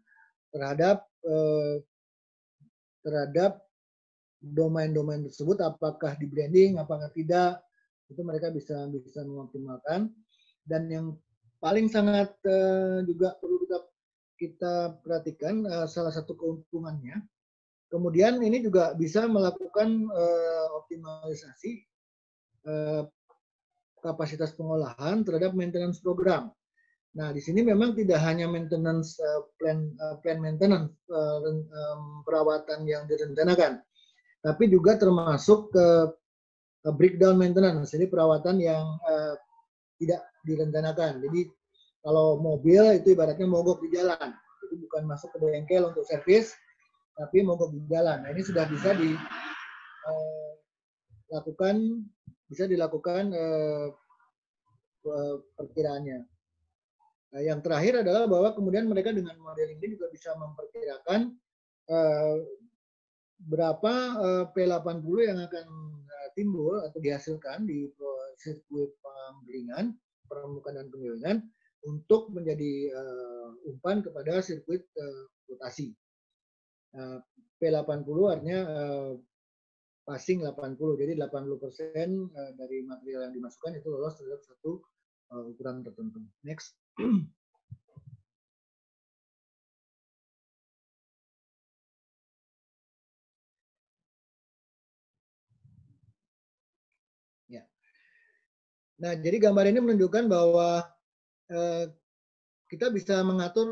terhadap domain-domain tersebut, apakah di blending, apakah tidak, itu mereka bisa mengoptimalkan. Dan yang paling sangat juga perlu kita perhatikan, salah satu keuntungannya, kemudian ini juga bisa melakukan optimalisasi kapasitas pengolahan terhadap maintenance program. Nah, di sini memang tidak hanya maintenance plan maintenance, perawatan yang direncanakan, tapi juga termasuk breakdown maintenance, jadi perawatan yang tidak direncanakan. Jadi kalau mobil itu ibaratnya mogok di jalan, itu bukan masuk ke bengkel untuk servis, tapi mogok di jalan. Nah, ini sudah bisa dilakukan perkiraannya. Nah, yang terakhir adalah bahwa kemudian mereka dengan modeling ini juga bisa memperkirakan berapa P80 yang akan timbul atau dihasilkan di sirkuit penggilingan, permukaan dan penggilingan untuk menjadi umpan kepada sirkuit flotasi. P80 artinya passing 80, jadi 80% dari material yang dimasukkan itu lolos terhadap satu ukuran tertentu. Next. Ya. Nah, jadi gambar ini menunjukkan bahwa kita bisa mengatur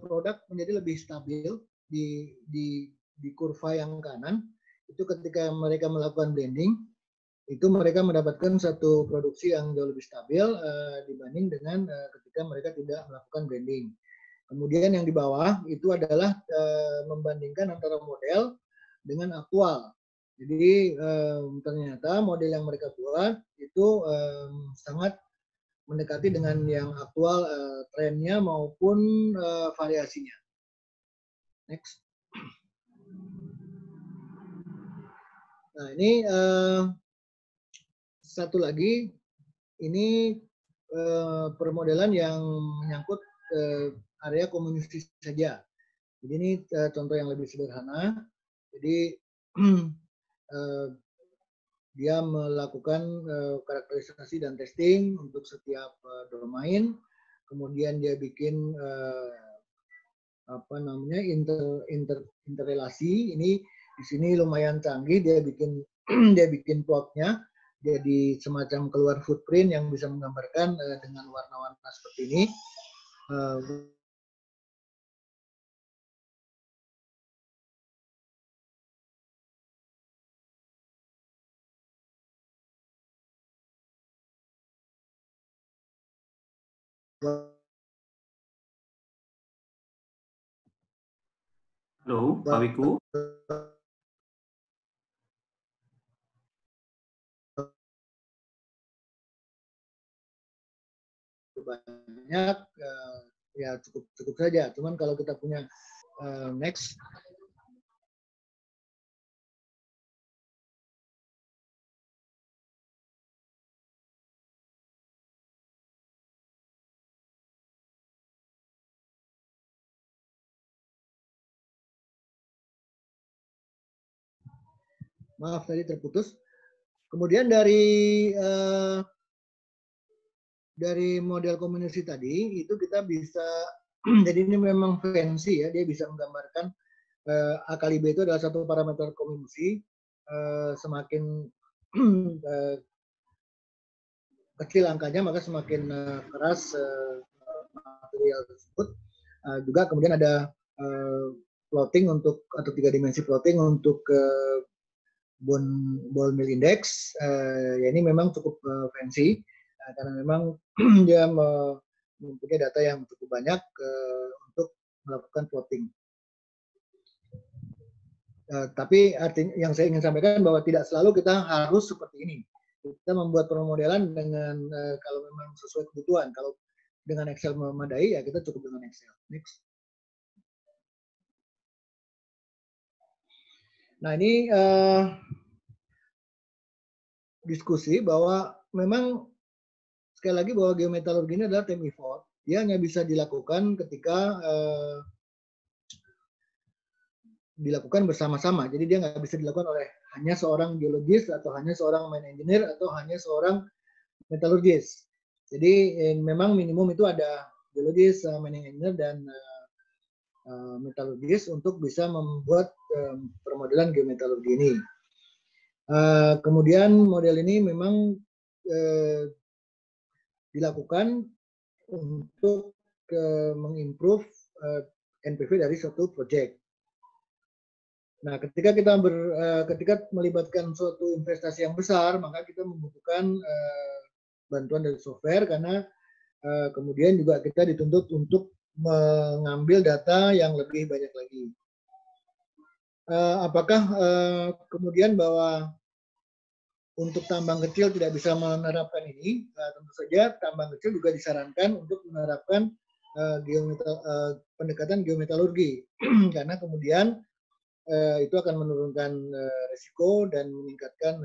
produk menjadi lebih stabil di kurva yang kanan. Itu ketika mereka melakukan blending, itu mereka mendapatkan satu produksi yang jauh lebih stabil dibanding dengan ketika mereka tidak melakukan blending. Kemudian yang di bawah itu adalah membandingkan antara model dengan aktual. Jadi ternyata model yang mereka buat itu sangat mendekati dengan yang aktual trennya maupun variasinya. Next. Nah, ini satu lagi, ini permodelan yang menyangkut area komuniti saja. Jadi ini contoh yang lebih sederhana. Jadi dia melakukan karakterisasi dan testing untuk setiap domain. Kemudian dia bikin interrelasi. Ini di sini lumayan canggih, dia bikin plotnya jadi semacam keluar footprint yang bisa menggambarkan dengan warna-warna seperti ini. Halo, Pak Wiku. Banyak ya cukup saja. Cuman kalau kita punya next. Maaf tadi terputus. Kemudian dari model kombinasi tadi itu kita bisa jadi ini memang fancy ya, dia bisa menggambarkan A kali B itu adalah satu parameter kombinasi. Semakin kecil angkanya maka semakin keras material tersebut. Juga kemudian ada plotting untuk atau 3 dimensi plotting untuk ball mill index. Ya ini memang cukup fancy karena memang dia mempunyai data yang cukup banyak untuk melakukan plotting. Tapi artinya yang saya ingin sampaikan bahwa tidak selalu kita harus seperti ini. Kita membuat permodelan dengan kalau memang sesuai kebutuhan. Kalau dengan Excel memadai ya kita cukup dengan Excel. Next. Nah ini diskusi bahwa memang sekali lagi bahwa geometalurgi ini adalah team effort. Dia hanya bisa dilakukan ketika dilakukan bersama-sama. Jadi dia nggak bisa dilakukan oleh hanya seorang geologis atau hanya seorang mine engineer atau hanya seorang metalurgis. Jadi memang minimum itu ada geologis, mining engineer dan metalurgis untuk bisa membuat permodelan geometalurgi ini. Kemudian model ini memang dilakukan untuk mengimprove NPV dari suatu project. Nah, ketika kita ketika melibatkan suatu investasi yang besar, maka kita membutuhkan bantuan dari software karena kemudian juga kita dituntut untuk mengambil data yang lebih banyak lagi. Apakah kemudian bahwa untuk tambang kecil tidak bisa menerapkan ini? Tentu saja tambang kecil juga disarankan untuk menerapkan pendekatan geometalurgi karena kemudian itu akan menurunkan risiko dan meningkatkan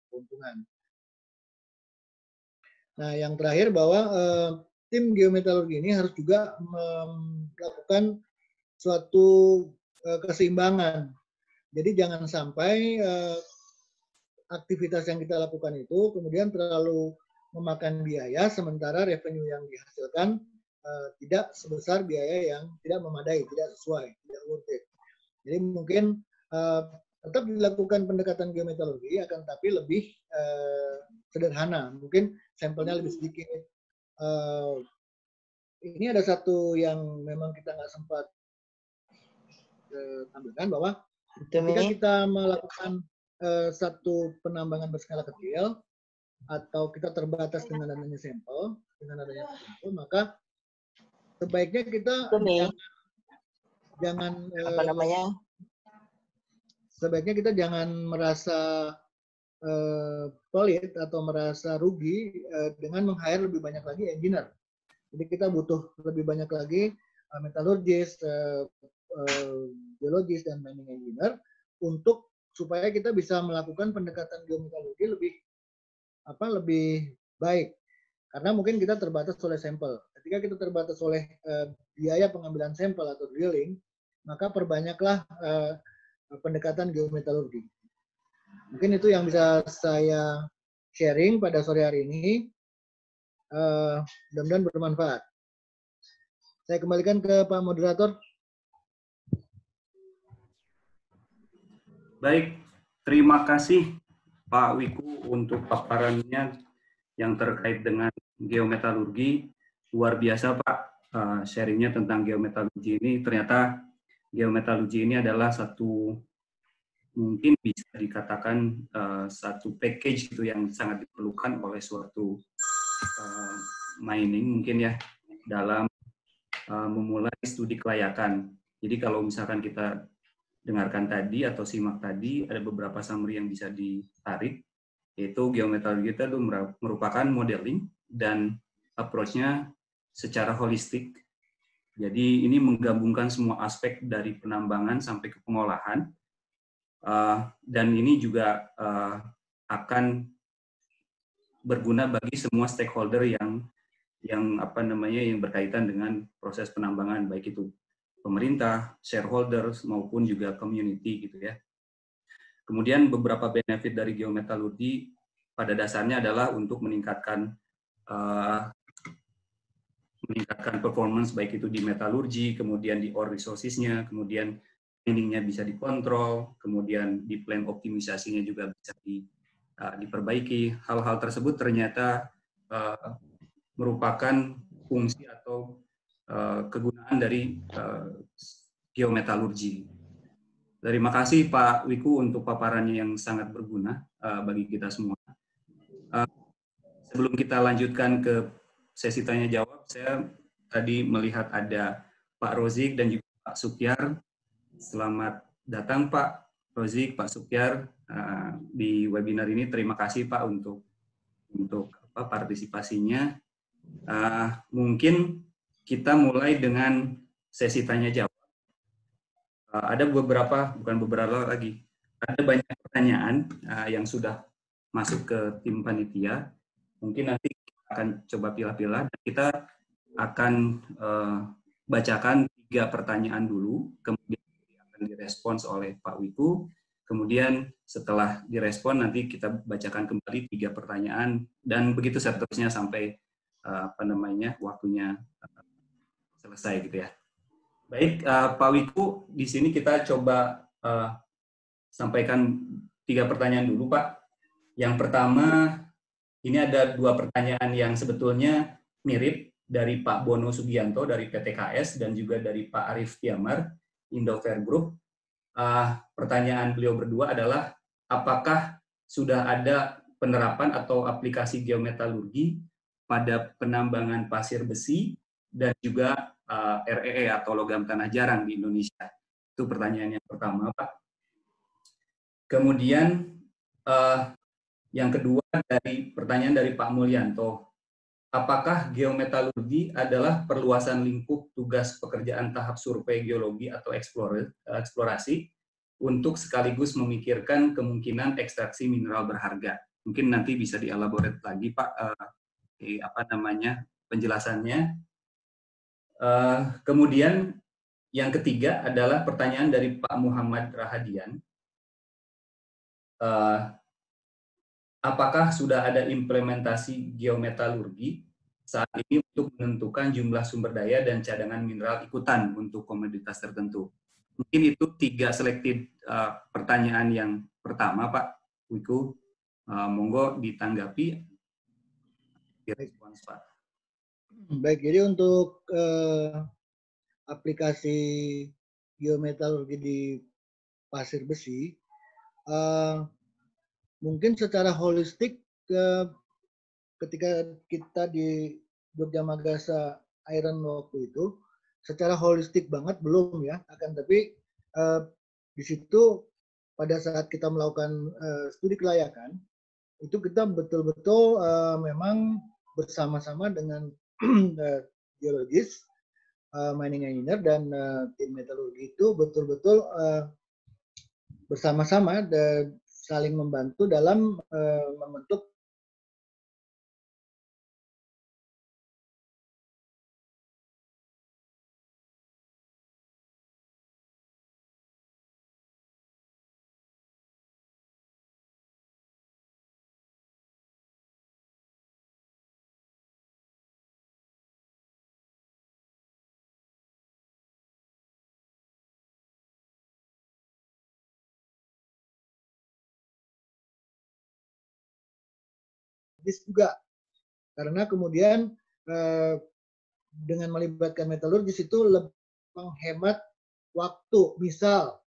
keuntungan. Nah, yang terakhir bahwa tim geometalurgi ini harus juga melakukan suatu keseimbangan. Jadi jangan sampai aktivitas yang kita lakukan itu kemudian terlalu memakan biaya, sementara revenue yang dihasilkan tidak sebesar biaya yang tidak memadai, tidak sesuai, tidak worth it. Jadi mungkin tetap dilakukan pendekatan geometalurgi, akan tapi lebih sederhana. Mungkin sampelnya lebih sedikit. Ini ada satu yang memang kita nggak sempat tampilkan bahwa ketika kita melakukan satu penambangan berskala kecil atau kita terbatas dengan adanya sampel, maka sebaiknya kita jangan sebaiknya kita jangan merasa pelit atau merasa rugi dengan meng-hire lebih banyak lagi engineer. Jadi kita butuh lebih banyak lagi metallurgis, geologis dan mining engineer untuk supaya kita bisa melakukan pendekatan geometalurgi lebih baik. Karena mungkin kita terbatas oleh sampel. Ketika kita terbatas oleh biaya pengambilan sampel atau drilling, maka perbanyaklah pendekatan geometalurgi. Mungkin itu yang bisa saya sharing pada sore hari ini. Mudah-mudahan bermanfaat. Saya kembalikan ke Pak Moderator. Baik, terima kasih Pak Wiku untuk paparannya yang terkait dengan geometalurgi. Luar biasa Pak, sharingnya tentang geometalurgi ini. Ternyata geometalurgi ini adalah satu, mungkin bisa dikatakan satu package itu yang sangat diperlukan oleh suatu mining mungkin ya dalam memulai studi kelayakan. Jadi kalau misalkan kita dengarkan tadi atau simak tadi, ada beberapa summary yang bisa ditarik, yaitu geometalurgi itu merupakan modeling dan approach-nya secara holistik. Jadi ini menggabungkan semua aspek dari penambangan sampai ke pengolahan, dan ini juga akan berguna bagi semua stakeholder yang berkaitan dengan proses penambangan, baik itu pemerintah, shareholders maupun juga community gitu ya. Kemudian beberapa benefit dari geometalurgi pada dasarnya adalah untuk meningkatkan performance baik itu di metalurgi, kemudian di ore resources-nya, kemudian miningnya bisa dikontrol, kemudian di plan optimisasinya juga bisa diperbaiki. Hal-hal tersebut ternyata merupakan fungsi atau kegunaan dari geometalurgi. Terima kasih Pak Wiku untuk paparannya yang sangat berguna bagi kita semua. Sebelum kita lanjutkan ke sesi tanya jawab, saya tadi melihat ada Pak Rozik dan juga Pak Sukyar. Selamat datang Pak Rozik, Pak Sukyar di webinar ini. Terima kasih Pak untuk partisipasinya. Mungkin kita mulai dengan sesi tanya jawab. Ada banyak pertanyaan yang sudah masuk ke tim panitia. Mungkin nanti kita akan coba pilah-pilah dan kita akan bacakan 3 pertanyaan dulu, kemudian akan direspons oleh Pak Wiku. Kemudian setelah direspon nanti kita bacakan kembali 3 pertanyaan dan begitu seterusnya sampai waktunya selesai gitu ya. Baik, Pak Wiku, di sini kita coba sampaikan 3 pertanyaan dulu, Pak. Yang pertama, ini ada 2 pertanyaan yang sebetulnya mirip dari Pak Bono Sugianto dari PTKS dan juga dari Pak Arif Tiamar, Indofair Group. Pertanyaan beliau berdua adalah, apakah sudah ada penerapan atau aplikasi geometalurgi pada penambangan pasir besi dan juga REE atau logam tanah jarang di Indonesia? Itu pertanyaan yang pertama, Pak. Kemudian yang kedua dari pertanyaan dari Pak Mulyanto, apakah geometalurgi adalah perluasan lingkup tugas pekerjaan tahap survei geologi atau eksplorasi untuk sekaligus memikirkan kemungkinan ekstraksi mineral berharga? Mungkin nanti bisa dielaborate lagi, Pak, penjelasannya. Kemudian yang ketiga adalah pertanyaan dari Pak Muhammad Rahadian. Apakah sudah ada implementasi geometalurgi saat ini untuk menentukan jumlah sumber daya dan cadangan mineral ikutan untuk komoditas tertentu? Mungkin itu 3 selected pertanyaan yang pertama, Pak Wiku. Monggo ditanggapi, direspons, Pak. Baik, jadi untuk aplikasi geometalurgi di pasir besi, mungkin secara holistik ketika kita di Jogja Magasa Iron waktu itu, secara holistik banget belum ya, akan tapi di situ pada saat kita melakukan studi kelayakan, itu kita betul-betul memang bersama-sama dengan geologis, mining engineer dan tim metalurgi itu betul-betul bersama-sama dan saling membantu dalam membentuk juga, karena kemudian dengan melibatkan metalurgis itu lebih menghemat waktu. Misal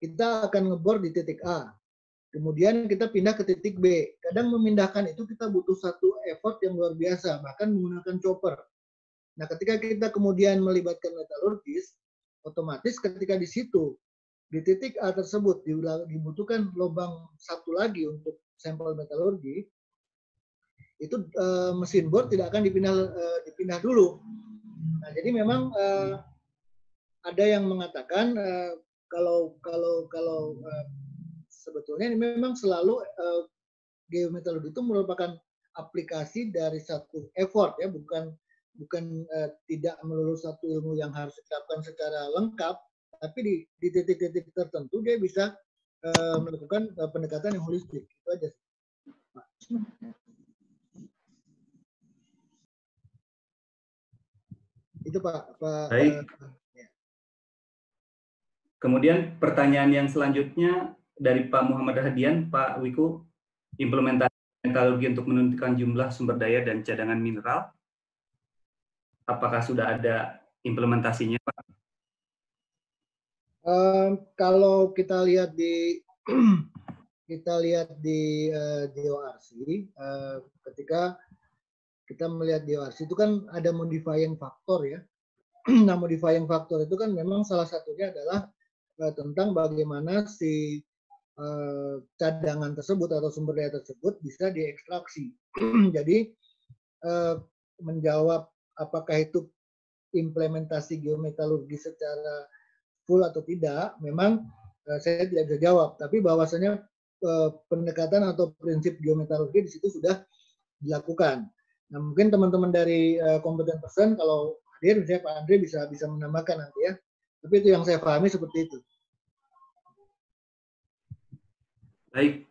kita akan ngebor di titik A, kemudian kita pindah ke titik B. Kadang memindahkan itu kita butuh satu effort yang luar biasa, bahkan menggunakan chopper. Nah, ketika kita kemudian melibatkan metalurgis, otomatis ketika di situ di titik A tersebut dibutuhkan lubang satu lagi untuk sampel metalurgi, itu mesin bor tidak akan dipindah dulu. Nah, jadi memang ada yang mengatakan kalau sebetulnya ini memang selalu geometalurgi itu merupakan aplikasi dari satu effort ya, bukan tidak melulu satu ilmu yang harus dilakukan secara lengkap, tapi di titik-titik tertentu dia bisa melakukan pendekatan yang holistik. Itu aja. Itu Pak. Baik. Kemudian pertanyaan yang selanjutnya dari Pak Muhammad Hadian, Pak Wiku, implementasi metalurgi untuk menentukan jumlah sumber daya dan cadangan mineral. Apakah sudah ada implementasinya, Pak? Kalau kita lihat di DORC, ketika kita melihat DORC itu kan ada modifying factor ya. Nah, modifying factor itu kan memang salah satunya adalah tentang bagaimana si cadangan tersebut atau sumber daya tersebut bisa diekstraksi. Jadi menjawab apakah itu implementasi geometalurgi secara full atau tidak, memang saya tidak bisa jawab. Tapi bahwasanya pendekatan atau prinsip geometalurgi di situ sudah dilakukan. Nah, mungkin teman-teman dari kompeten person kalau hadir, misalnya Pak Andre bisa menambahkan nanti ya. Tapi itu yang saya pahami seperti itu. Baik,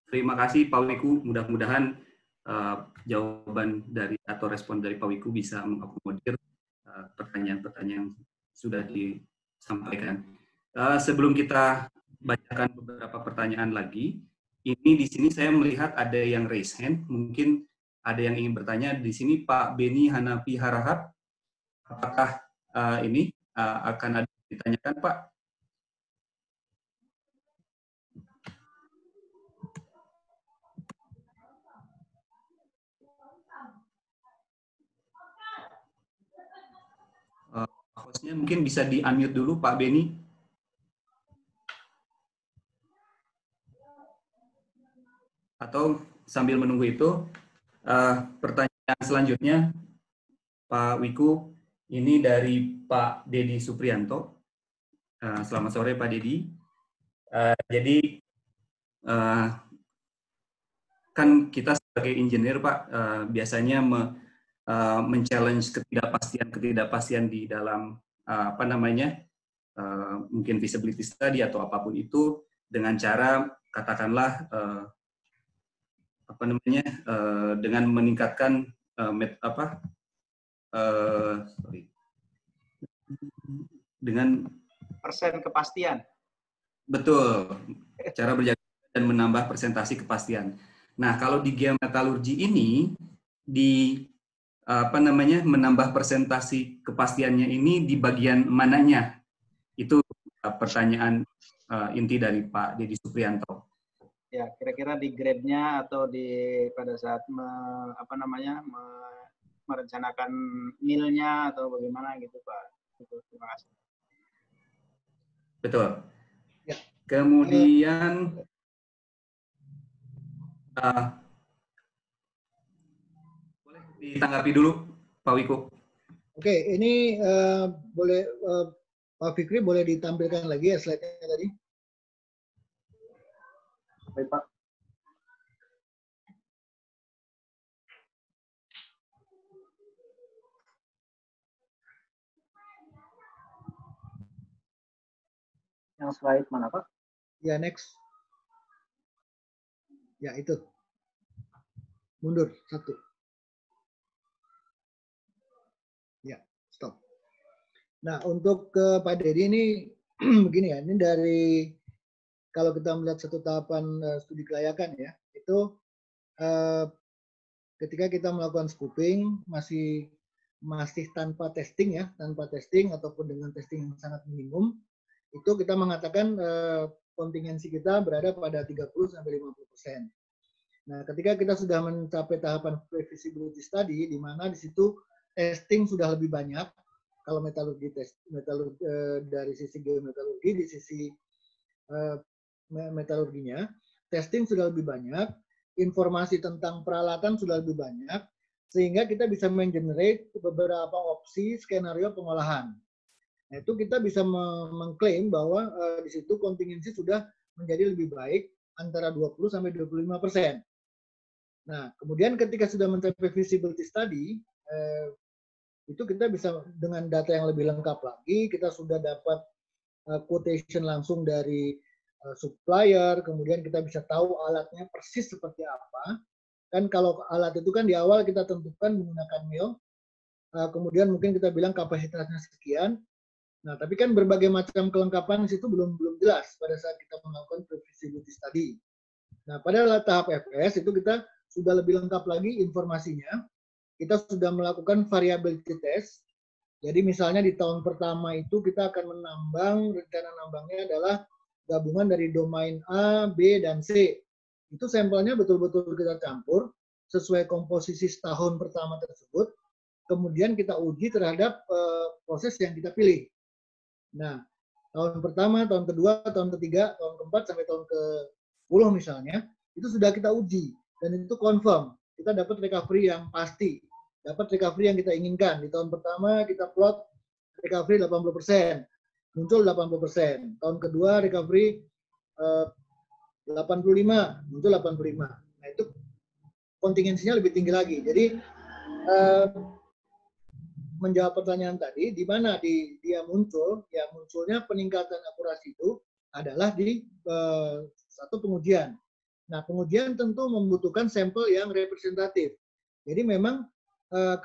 terima kasih Pak Wiku. Mudah-mudahan jawaban dari atau respon dari Pak Wiku bisa mengakomodir pertanyaan-pertanyaan yang sudah disampaikan. Sebelum kita bacakan beberapa pertanyaan lagi, ini di sini saya melihat ada yang raise hand. Mungkin ada yang ingin bertanya di sini. Pak Beni Hanafi Harahap, apakah ini akan ada ditanyakan, Pak? Hostnya mungkin bisa di-unmute dulu, Pak Beni. Atau sambil menunggu itu, pertanyaan selanjutnya, Pak Wiku, ini dari Pak Dedi Suprianto. Selamat sore, Pak Dedi. Jadi, kan kita sebagai engineer, Pak, biasanya men-challenge ketidakpastian di dalam mungkin feasibility study atau apapun itu dengan cara katakanlah dengan meningkatkan dengan persen kepastian. Betul, cara berjaga dan menambah persentase kepastian. Nah, kalau di geometalurgi ini menambah persentase kepastiannya ini di bagian mananya? Itu pertanyaan inti dari Pak Dedi Suprianto. Ya, kira-kira di grade-nya atau pada saat merencanakan mill-nya atau bagaimana gitu, Pak. Terima kasih. Betul. Ya. Kemudian boleh ditanggapi dulu, Pak Wiku. Oke, ini boleh Pak Fikri boleh ditampilkan lagi ya slide-nya tadi. Baik, Pak. Yang slide mana, Pak? Ya, next. Ya, itu. Mundur, satu. Ya, stop. Nah, untuk Pak Dedi ini begini ya, ini dari kalau kita melihat satu tahapan studi kelayakan ya, itu ketika kita melakukan scoping masih tanpa testing ya, tanpa testing ataupun dengan testing yang sangat minimum, itu kita mengatakan kontingensi kita berada pada 30-50%. Nah, ketika kita sudah mencapai tahapan pre-feasibility study, di mana di situ testing sudah lebih banyak, kalau metalurgi dari sisi geometalurgi, di sisi metalurginya, testing sudah lebih banyak, informasi tentang peralatan sudah lebih banyak, sehingga kita bisa mengenerate beberapa opsi skenario pengolahan. Nah, itu kita bisa mengklaim bahwa di situ kontingensi sudah menjadi lebih baik antara 20-25%. Nah, kemudian ketika sudah mencapai feasibility study, itu kita bisa dengan data yang lebih lengkap lagi, kita sudah dapat quotation langsung dari supplier, kemudian kita bisa tahu alatnya persis seperti apa. Kan kalau alat itu kan di awal kita tentukan menggunakan mil, kemudian mungkin kita bilang kapasitasnya sekian. Nah, tapi kan berbagai macam kelengkapan di situ belum jelas pada saat kita melakukan feasibility study. Nah, pada tahap FS itu kita sudah lebih lengkap lagi informasinya. Kita sudah melakukan variability test. Jadi misalnya di tahun pertama itu kita akan menambang, rencana nambangnya adalah gabungan dari domain A, B, dan C. Itu sampelnya betul-betul kita campur sesuai komposisi setahun pertama tersebut. Kemudian kita uji terhadap proses yang kita pilih. Nah, tahun pertama, tahun kedua, tahun ketiga, tahun keempat, sampai tahun ke-10 misalnya, itu sudah kita uji. Dan itu confirm. Kita dapat recovery yang pasti. Dapat recovery yang kita inginkan. Di tahun pertama kita plot recovery 80%. Muncul 80%. Tahun kedua recovery 85. Muncul 85. Nah, itu kontingensinya lebih tinggi lagi. Jadi, menjawab pertanyaan tadi, di mana dia muncul, ya munculnya peningkatan akurasi itu adalah di satu pengujian. Nah, pengujian tentu membutuhkan sampel yang representatif. Jadi memang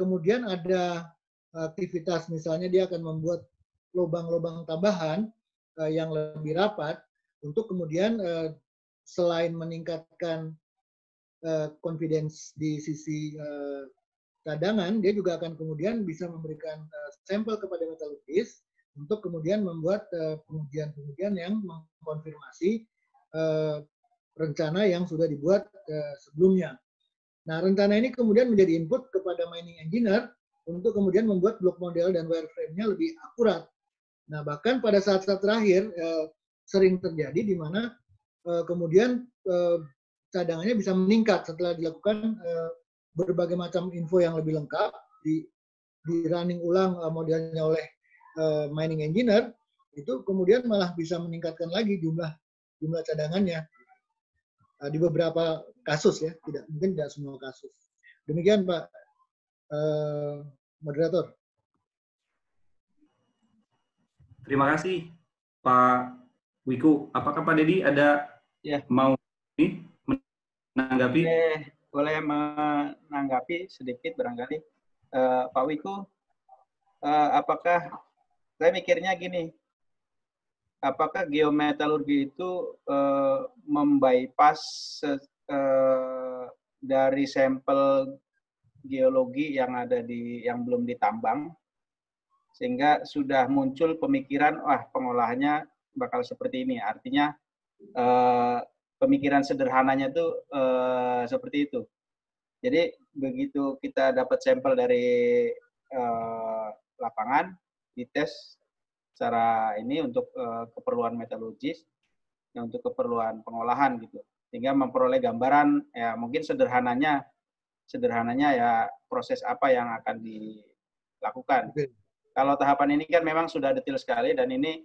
kemudian ada aktivitas, misalnya dia akan membuat lubang-lubang tambahan yang lebih rapat untuk kemudian selain meningkatkan confidence di sisi cadangan, dia juga akan kemudian bisa memberikan sampel kepada metalurgis untuk kemudian membuat pengujian-pengujian yang mengkonfirmasi rencana yang sudah dibuat sebelumnya. Nah, rencana ini kemudian menjadi input kepada mining engineer untuk kemudian membuat block model dan wireframe-nya lebih akurat. Nah, bahkan pada saat-saat terakhir sering terjadi di mana kemudian cadangannya bisa meningkat setelah dilakukan berbagai macam info yang lebih lengkap, di running ulang modelnya oleh mining engineer, itu kemudian malah bisa meningkatkan lagi jumlah cadangannya di beberapa kasus, ya, mungkin tidak semua kasus. Demikian Pak moderator. Terima kasih Pak Wiku. Apakah Pak Dedi ada mau menanggapi? Boleh menanggapi sedikit barangkali. Pak Wiku, apakah saya mikirnya gini, apakah geometalurgi itu membypass dari sampel geologi yang ada yang belum ditambang, sehingga sudah muncul pemikiran, wah pengolahannya bakal seperti ini. Artinya pemikiran sederhananya itu seperti itu. Jadi begitu kita dapat sampel dari lapangan, dites secara ini untuk keperluan metalurgis, untuk keperluan pengolahan gitu, sehingga memperoleh gambaran, ya mungkin sederhananya ya proses apa yang akan dilakukan. Kalau tahapan ini kan memang sudah detail sekali dan ini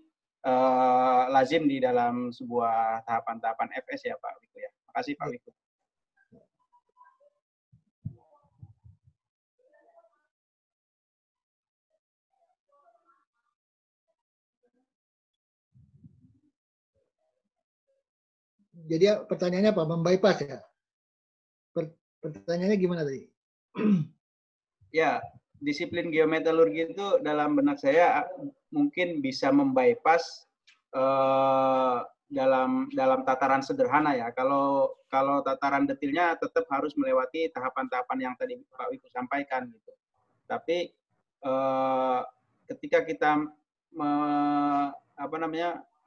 lazim di dalam sebuah tahapan-tahapan FS ya Pak Wiku ya. Terima kasih Pak Wiku. Jadi pertanyaannya apa? Membypass ya? Pertanyaannya gimana tadi? Ya, disiplin geometalurgi itu dalam benak saya mungkin bisa membypass dalam tataran sederhana ya. Kalau tataran detailnya tetap harus melewati tahapan-tahapan yang tadi Pak Wiku sampaikan gitu. Tapi ketika kita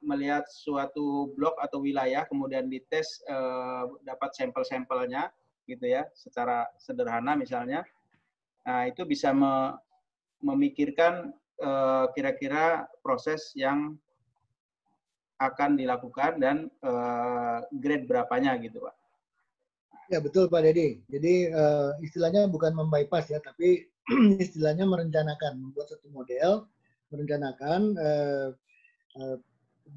melihat suatu blok atau wilayah kemudian dites dapat sampel-sampelnya gitu ya, secara sederhana misalnya. Nah, itu bisa memikirkan kira-kira proses yang akan dilakukan dan grade berapanya gitu Pak. Nah, Ya betul Pak Deddy. Jadi istilahnya bukan membypass ya, tapi istilahnya merencanakan, membuat satu model, merencanakan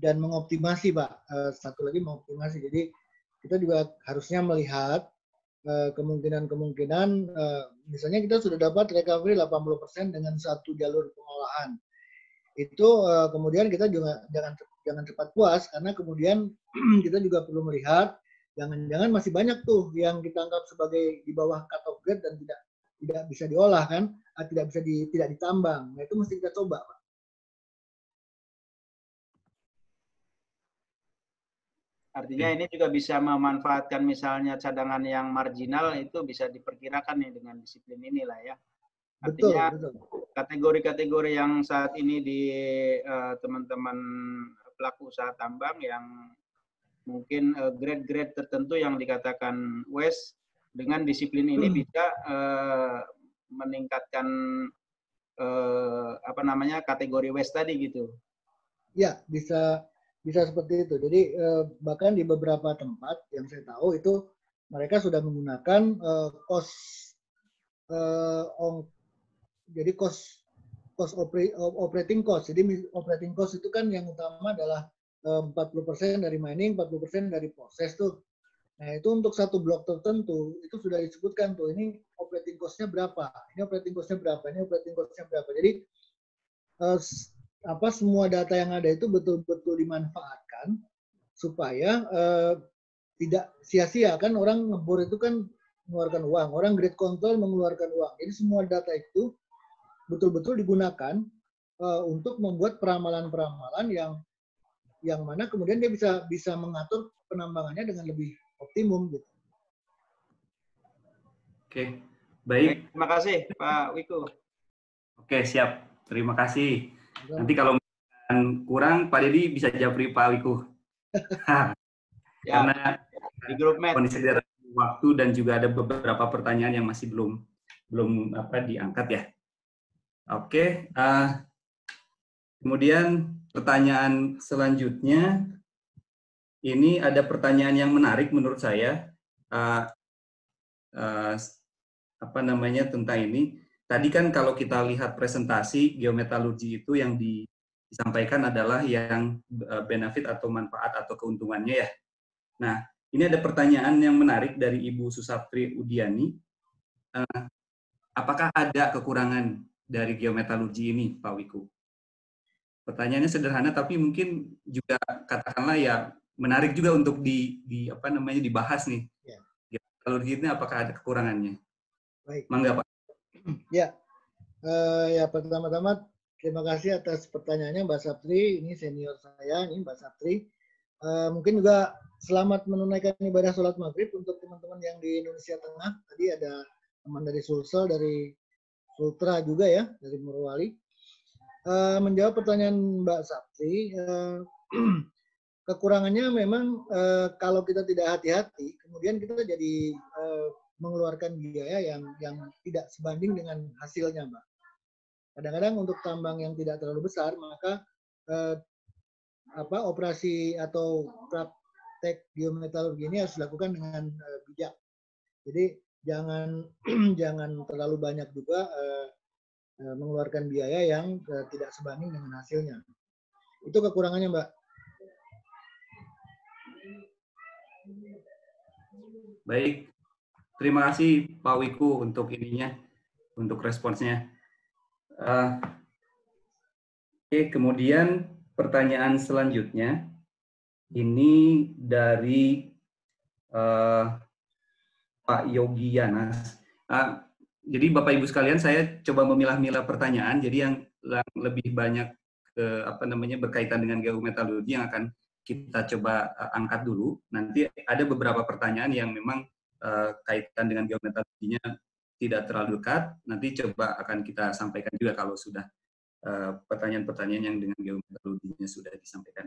dan mengoptimasi Pak. Satu lagi mengoptimasi. Jadi kita juga harusnya melihat kemungkinan-kemungkinan, misalnya kita sudah dapat recovery 80% dengan satu jalur pengolahan. Itu kemudian kita juga jangan cepat puas, karena kemudian kita juga perlu melihat jangan-jangan masih banyak tuh yang kita anggap sebagai di bawah cut off grade dan tidak bisa diolah kan, tidak ditambang. Nah, itu mesti kita coba, Pak. Artinya ini juga bisa memanfaatkan misalnya cadangan yang marginal, itu bisa diperkirakan nih dengan disiplin inilah ya. Artinya kategori-kategori yang saat ini di teman-teman pelaku usaha tambang yang mungkin grade-grade tertentu yang dikatakan waste, dengan disiplin ini bisa meningkatkan kategori waste tadi gitu. Ya, bisa seperti itu. Jadi bahkan di beberapa tempat yang saya tahu itu mereka sudah menggunakan operating cost. Jadi operating cost itu kan yang utama adalah 40% dari mining, 40% dari proses tuh. Nah, itu untuk satu blok tertentu, itu sudah disebutkan tuh, ini operating cost-nya berapa, ini operating cost-nya berapa, ini operating cost-nya berapa. Jadi, semua data yang ada itu betul-betul dimanfaatkan, supaya tidak sia-sia. Kan orang ngebor itu kan mengeluarkan uang, orang grade control mengeluarkan uang. Jadi semua data itu betul-betul digunakan untuk membuat peramalan-peramalan yang mana kemudian dia bisa mengatur penambangannya dengan lebih optimum gitu. Oke, baik. Terima kasih Pak Wiku. Oke, siap. Terima kasih. Nanti kalau kurang, Pak Deddy bisa japri Pak Wiku. Karena di grup Med kondisi waktu dan juga ada beberapa pertanyaan yang masih belum diangkat ya. Oke. Kemudian pertanyaan selanjutnya. Ini ada pertanyaan yang menarik menurut saya, tentang ini. Tadi kan kalau kita lihat presentasi geometalurgi itu yang disampaikan adalah yang benefit atau manfaat atau keuntungannya ya. Nah, ini ada pertanyaan yang menarik dari Ibu Susaptri Udiani. Apakah ada kekurangan dari geometalurgi ini, Pak Wiku? Pertanyaannya sederhana, tapi mungkin juga katakanlah ya menarik juga untuk dibahas nih. Ya. Geometalurgi ini apakah ada kekurangannya? Baik. Mangga, Pak. Ya, pertama-tama terima kasih atas pertanyaannya Mbak Saptri. Ini senior saya, ini Mbak Saptri. Mungkin juga selamat menunaikan ibadah sholat maghrib untuk teman-teman yang di Indonesia Tengah. Tadi ada teman dari Sulsel, dari Sultra juga ya, dari Morowali. Menjawab pertanyaan Mbak Saptri, kekurangannya memang kalau kita tidak hati-hati, kemudian kita jadi mengeluarkan biaya yang tidak sebanding dengan hasilnya, Mbak. Kadang-kadang untuk tambang yang tidak terlalu besar, maka operasi atau praktek geometalurgi ini harus dilakukan dengan bijak. Jadi jangan terlalu banyak juga mengeluarkan biaya yang tidak sebanding dengan hasilnya. Itu kekurangannya, Mbak. Baik, terima kasih Pak Wiku untuk untuk responsnya. Oke, kemudian pertanyaan selanjutnya ini dari Pak Yogi Yanas. Jadi Bapak Ibu sekalian, saya coba memilah-milah pertanyaan. Jadi yang lebih banyak berkaitan dengan geometalurgi yang akan kita coba angkat dulu. Nanti ada beberapa pertanyaan yang memang kaitan dengan geometalurginya tidak terlalu dekat. Nanti coba akan kita sampaikan juga kalau sudah pertanyaan-pertanyaan yang dengan geometalurginya sudah disampaikan.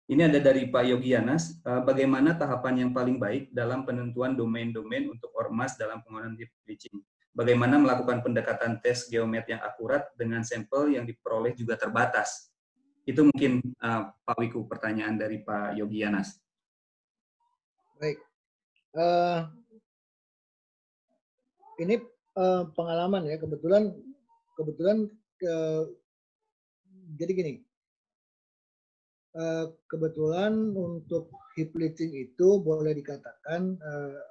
Ini ada dari Pak Yogi Yanas. Bagaimana tahapan yang paling baik dalam penentuan domain-domain untuk ormas dalam pengolahan deep leaching? Bagaimana melakukan pendekatan tes geomet yang akurat dengan sampel yang diperoleh juga terbatas? Itu mungkin Pak Wiku pertanyaan dari Pak Yogi Yanas. Baik. ini pengalaman ya, kebetulan jadi gini, kebetulan untuk hip lifting itu boleh dikatakan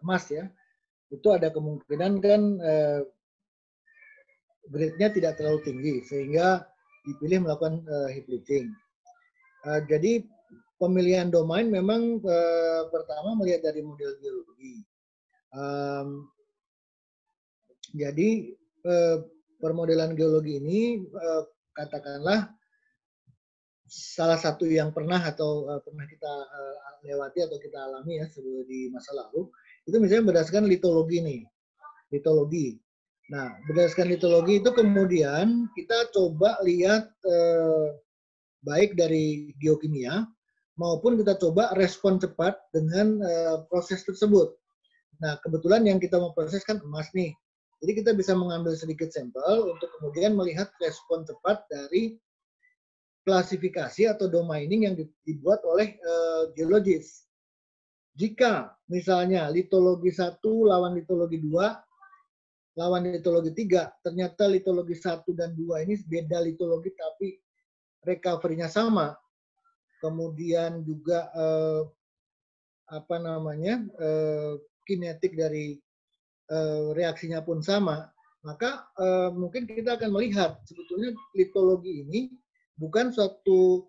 emas ya, itu ada kemungkinan kan grade-nya tidak terlalu tinggi sehingga dipilih melakukan hip lifting. Jadi pemilihan domain memang pertama melihat dari model geologi. Jadi permodelan geologi ini katakanlah salah satu yang pernah kita lewati atau kita alami ya sebelum di masa lalu itu misalnya berdasarkan litologi nih, litologi. Nah berdasarkan litologi itu kemudian kita coba lihat baik dari geokimia maupun kita coba respon cepat dengan proses tersebut. Nah kebetulan yang kita mau proses kan emas nih. Jadi kita bisa mengambil sedikit sampel untuk kemudian melihat respon cepat dari klasifikasi atau domaining yang dibuat oleh geologis. Jika misalnya litologi 1 lawan litologi 2, lawan litologi 3, ternyata litologi 1 dan 2 ini beda litologi tapi recovery-nya sama, kemudian juga kinetik dari reaksinya pun sama, maka mungkin kita akan melihat sebetulnya litologi ini bukan suatu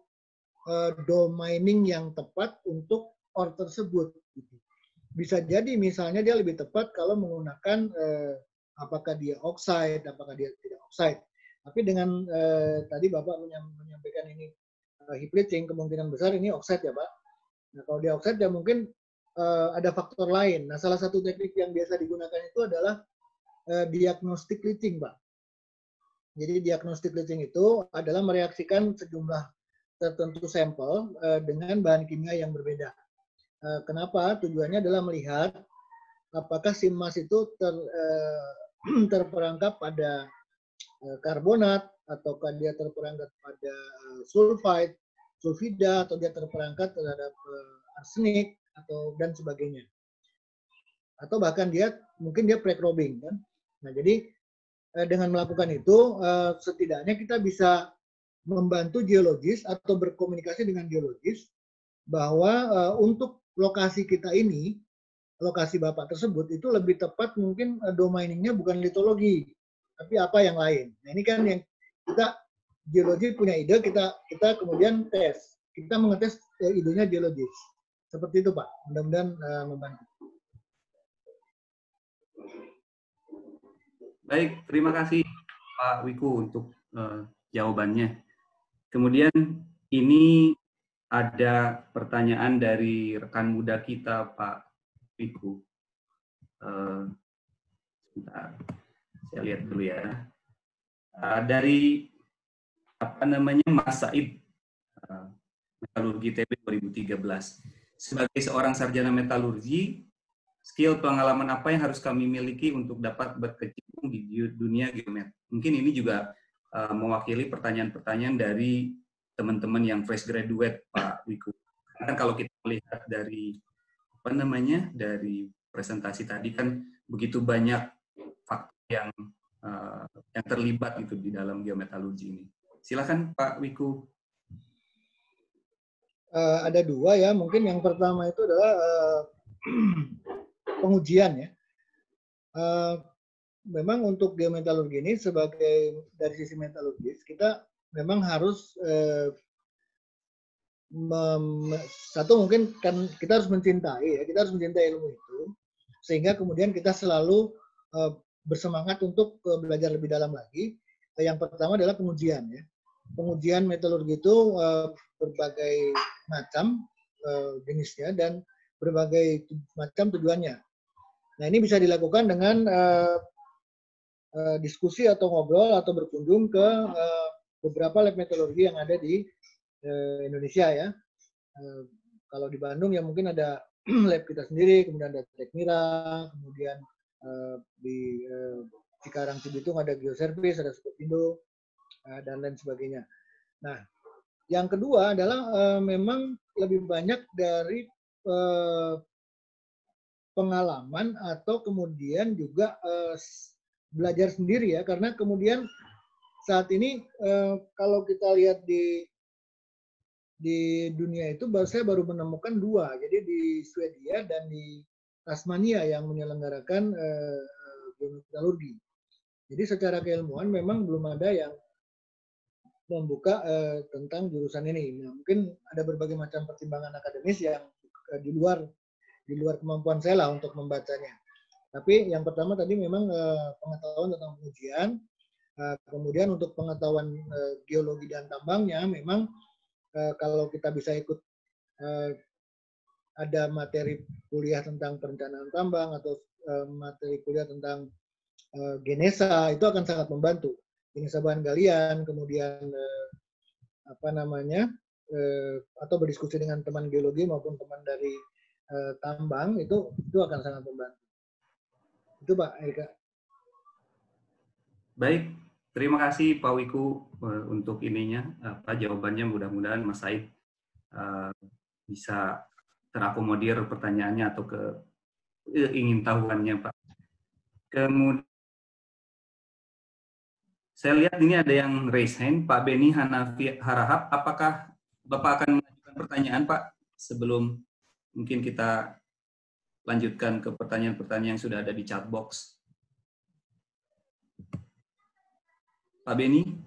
domaining yang tepat untuk ore tersebut. Bisa jadi misalnya dia lebih tepat kalau menggunakan apakah dia oxide, apakah dia tidak oxide. Tapi dengan tadi Bapak menyampaikan ini hip lifting, kemungkinan besar ini oxide ya Pak. Nah kalau dia oxide ya mungkin ada faktor lain. Nah, salah satu teknik yang biasa digunakan itu adalah diagnostic leaching, Pak. Jadi diagnostic leaching itu adalah mereaksikan sejumlah tertentu sampel dengan bahan kimia yang berbeda. Kenapa? Tujuannya adalah melihat apakah si emas itu terperangkap pada karbonat, ataukah dia terperangkap pada sulfida, atau dia terperangkap terhadap arsenik, atau dan sebagainya, atau bahkan mungkin dia pre-robbing kan. Nah jadi dengan melakukan itu setidaknya kita bisa membantu geologis atau berkomunikasi dengan geologis bahwa untuk lokasi kita ini, lokasi Bapak tersebut itu lebih tepat mungkin domainingnya bukan litologi tapi apa yang lain. Nah ini kan yang kita geologi punya ide, kita kemudian tes, kita mengetes idenya geologis. Seperti itu Pak, mudah-mudahan membantu. Baik, terima kasih Pak Wiku untuk jawabannya. Kemudian ini ada pertanyaan dari rekan muda kita Pak Wiku. Sebentar, saya lihat dulu ya. Dari Mas Said, Metalurgi TB 2013. Sebagai seorang sarjana metalurgi, skill pengalaman apa yang harus kami miliki untuk dapat berkecimpung di dunia geomet? Mungkin ini juga mewakili pertanyaan-pertanyaan dari teman-teman yang fresh graduate, Pak Wiku. Karena kalau kita melihat dari dari presentasi tadi kan begitu banyak faktor yang terlibat itu di dalam geometalurgi ini. Silakan Pak Wiku. Ada dua ya, mungkin yang pertama itu adalah pengujian ya. Memang untuk geometalurgi ini sebagai dari sisi metalurgis kita memang harus satu mungkin kan kita harus mencintai ya, kita harus mencintai ilmu itu sehingga kemudian kita selalu bersemangat untuk belajar lebih dalam lagi. Yang pertama adalah pengujian ya. Pengujian metalurgi itu berbagai macam jenisnya dan berbagai macam tujuannya. Nah ini bisa dilakukan dengan diskusi atau ngobrol atau berkunjung ke beberapa lab metalurgi yang ada di Indonesia ya. Kalau di Bandung ya mungkin ada lab kita sendiri, kemudian ada Tekmira, kemudian di Cikarang Cibitung ada Geoservice, ada Skopindo, dan lain sebagainya. Nah, yang kedua adalah memang lebih banyak dari pengalaman atau kemudian juga belajar sendiri ya, karena kemudian saat ini kalau kita lihat di dunia itu saya baru menemukan 2, jadi di Swedia dan di Tasmania yang menyelenggarakan geometalurgi. Jadi secara keilmuan memang belum ada yang membuka tentang jurusan ini. Nah, mungkin ada berbagai macam pertimbangan akademis yang di luar kemampuan saya lah untuk membacanya. Tapi yang pertama tadi memang pengetahuan tentang pengujian, kemudian untuk pengetahuan geologi dan tambangnya memang kalau kita bisa ikut ada materi kuliah tentang perencanaan tambang atau materi kuliah tentang genesa, itu akan sangat membantu. Genesa bahan galian, kemudian atau berdiskusi dengan teman geologi maupun teman dari tambang, itu akan sangat membantu. Itu Pak Erika. Baik, terima kasih Pak Wiku untuk ininya, jawabannya. Mudah-mudahan Mas Said bisa terakomodir pertanyaannya atau ingin tahuannya, Pak. Kemudian saya lihat ini ada yang raise hand, Pak Beni Hanafi Harahap. Apakah Bapak akan mengajukan pertanyaan, Pak, sebelum mungkin kita lanjutkan ke pertanyaan-pertanyaan yang sudah ada di chat box? Pak Beni?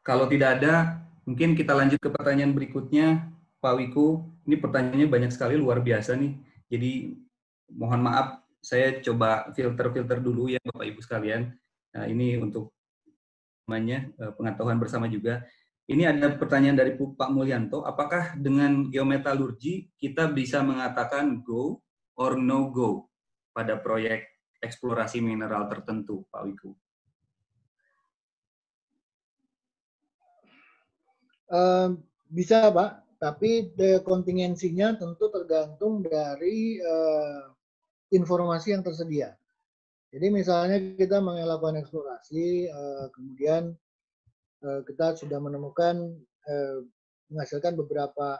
Kalau tidak ada, mungkin kita lanjut ke pertanyaan berikutnya, Pak Wiku. Ini pertanyaannya banyak sekali, luar biasa nih. Jadi mohon maaf, saya coba filter-filter dulu ya Bapak Ibu sekalian. Nah, ini untuk pengetahuan bersama juga. Ini ada pertanyaan dari Pak Mulyanto. Apakah dengan geometalurgi kita bisa mengatakan go or no go pada proyek eksplorasi mineral tertentu, Pak Wiku? Bisa Pak, tapi kontingensinya tentu tergantung dari informasi yang tersedia. Jadi misalnya kita melakukan eksplorasi, kemudian kita sudah menemukan menghasilkan beberapa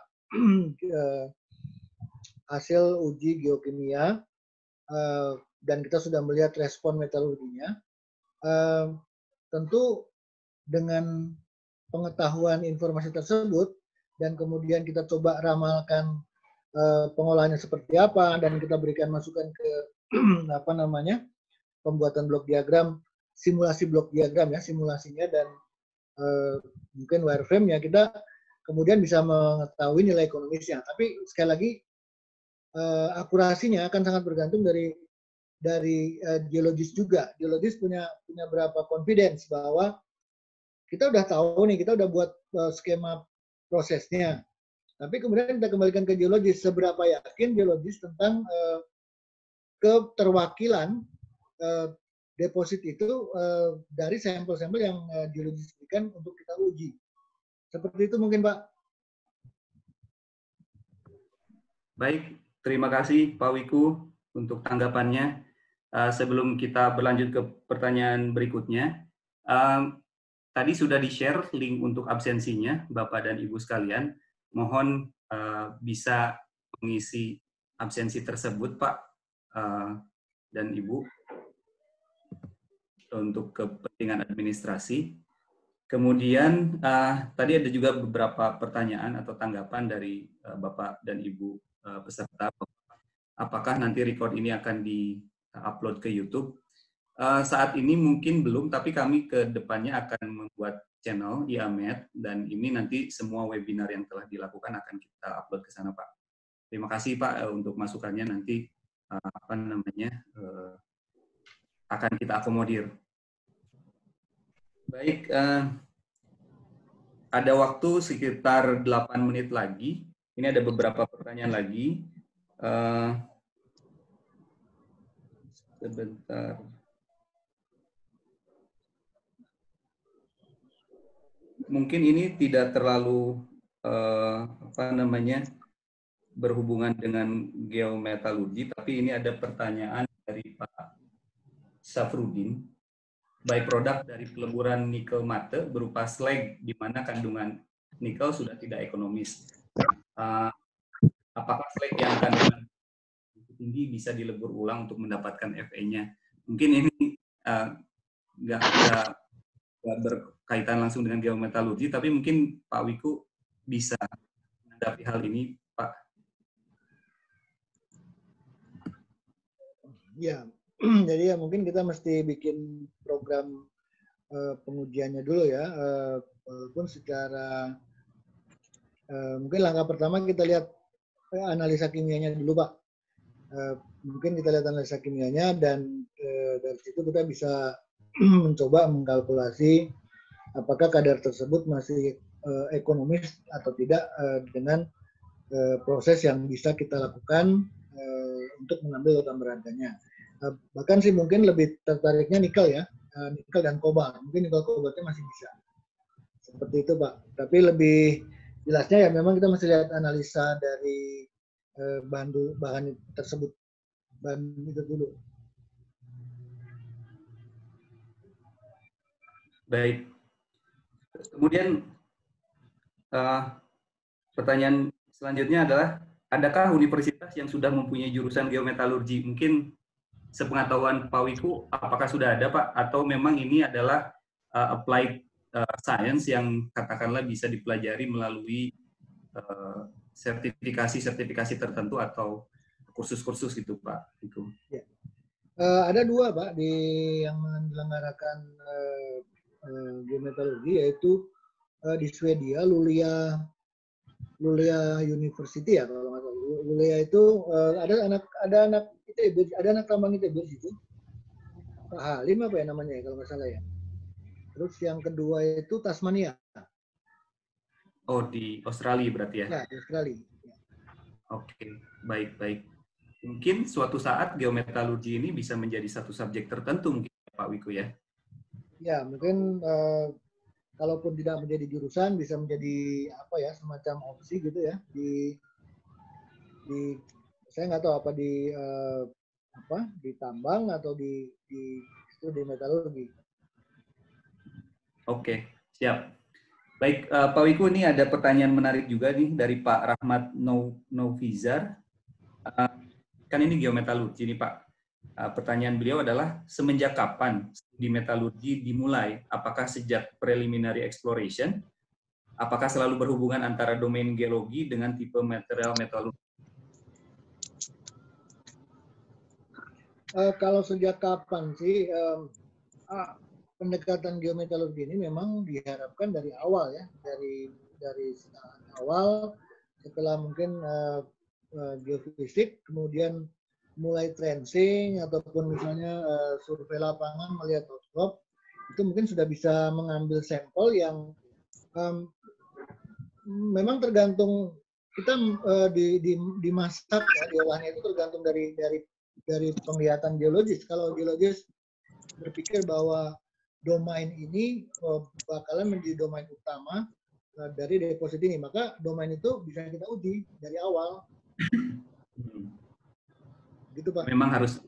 hasil uji geokimia dan kita sudah melihat respon metalurginya. Tentu dengan pengetahuan informasi tersebut dan kemudian kita coba ramalkan pengolahannya seperti apa dan kita berikan masukan ke pembuatan blok diagram, simulasi blok diagram ya, simulasinya dan mungkin wireframe ya, kita kemudian bisa mengetahui nilai ekonomisnya. Tapi sekali lagi akurasinya akan sangat bergantung dari geologis juga. Geologis punya berapa confidence bahwa kita udah tahu nih, kita udah buat skema prosesnya. Tapi kemudian kita kembalikan ke geologis, seberapa yakin geologis tentang keterwakilan deposit itu dari sampel-sampel yang geologis berikan untuk kita uji. Seperti itu mungkin Pak. Baik, terima kasih Pak Wiku untuk tanggapannya. Sebelum kita berlanjut ke pertanyaan berikutnya, tadi sudah di-share link untuk absensinya, Bapak dan Ibu sekalian. Mohon bisa mengisi absensi tersebut, Pak dan Ibu, untuk kepentingan administrasi. Kemudian tadi ada juga beberapa pertanyaan atau tanggapan dari Bapak dan Ibu peserta. Apakah nanti record ini akan di-upload ke YouTube? Saat ini mungkin belum, tapi kami ke depannya akan membuat channel IAMED, dan ini nanti semua webinar yang telah dilakukan akan kita upload ke sana, Pak. Terima kasih, Pak, untuk masukannya. Nanti akan kita akomodir. Baik, ada waktu sekitar 8 menit lagi. Ini ada beberapa pertanyaan lagi. Sebentar. Mungkin ini tidak terlalu berhubungan dengan geometalurgi, tapi ini ada pertanyaan dari Pak Safrudin. byproduct dari peleburan nikel mate berupa slag di mana kandungan nikel sudah tidak ekonomis. Apakah slag yang kandungan tinggi bisa dilebur ulang untuk mendapatkan Fe-nya? Mungkin ini nggak berkaitan langsung dengan geometalurgi, tapi mungkin Pak Wiku bisa menanggapi hal ini, Pak. Ya, jadi ya mungkin kita mesti bikin program pengujiannya dulu ya, walaupun secara mungkin langkah pertama kita lihat analisa kimianya dulu, Pak. Mungkin kita lihat analisa kimianya dan dari situ kita bisa mencoba mengkalkulasi apakah kadar tersebut masih ekonomis atau tidak dengan proses yang bisa kita lakukan untuk mengambil logam berharganya. Bahkan sih mungkin lebih tertariknya nikel ya, nikel dan kobalt. Mungkin nikel kobaltnya masih bisa. Seperti itu, Pak. Tapi lebih jelasnya ya memang kita masih lihat analisa dari bahan tersebut, bahan itu dulu. Baik. Kemudian pertanyaan selanjutnya adalah, adakah universitas yang sudah mempunyai jurusan geometalurgi? Mungkin sepengetahuan Pak Wiku, apakah sudah ada, Pak? Atau memang ini adalah applied science yang katakanlah bisa dipelajari melalui sertifikasi tertentu atau kursus-kursus gitu, Pak? Itu. Ya. Ada dua, Pak, yang menyelenggarakan geometalurgi, yaitu di Swedia, Luleå University ya kalau nggak salah. Luleå itu ada anak tambang ITB di situ. Pak Halim apa ya namanya ya kalau nggak salah ya. Terus yang kedua itu Tasmania. Oh, di Australia berarti ya? Ya, di Australia. Ya. Oke, baik. Mungkin suatu saat geometalurgi ini bisa menjadi satu subjek tertentu mungkin, Pak Wiku ya? Ya, mungkin kalaupun tidak menjadi jurusan bisa menjadi apa ya, semacam opsi gitu ya di saya nggak tahu apa di tambang atau di studi metalurgi. Oke, siap. Baik, Pak Wiku, ini ada pertanyaan menarik juga nih dari Pak Rahmat Novizar. Kan ini geometalurgi nih, Pak. Pertanyaan beliau adalah, semenjak kapan studi metalurgi dimulai? Apakah sejak preliminary exploration? Apakah selalu berhubungan antara domain geologi dengan tipe material metalurgi? Kalau sejak kapan sih? Pendekatan geometalurgi ini memang diharapkan dari awal ya, dari awal, setelah mungkin geofisik, kemudian mulai tracing ataupun misalnya survei lapangan melihat hotspot, itu mungkin sudah bisa mengambil sampel yang memang tergantung kita dimasak ya, diolahnya itu tergantung dari penglihatan geologis. Kalau geologis berpikir bahwa domain ini bakalan menjadi domain utama dari deposit ini, maka domain itu bisa kita uji dari awal. Gitu, Pak. Memang harus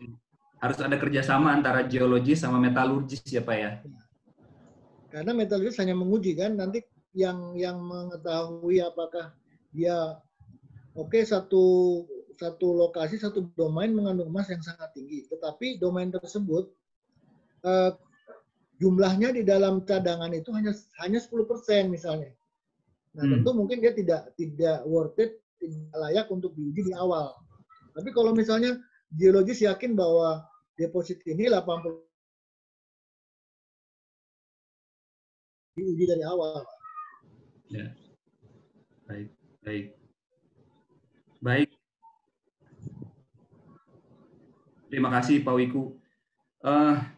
ada kerjasama antara geologis sama metalurgis ya, Pak ya? Karena metalurgis hanya menguji kan, nanti yang mengetahui apakah dia satu lokasi, satu domain mengandung emas yang sangat tinggi, tetapi domain tersebut jumlahnya di dalam cadangan itu hanya 10% misalnya. Nah, tentu mungkin dia tidak worth it, tidak layak untuk diuji di awal. Tapi kalau misalnya geologis yakin bahwa deposit ini 80 diuji dari awal. Ya. Baik. Terima kasih Pak Wiku.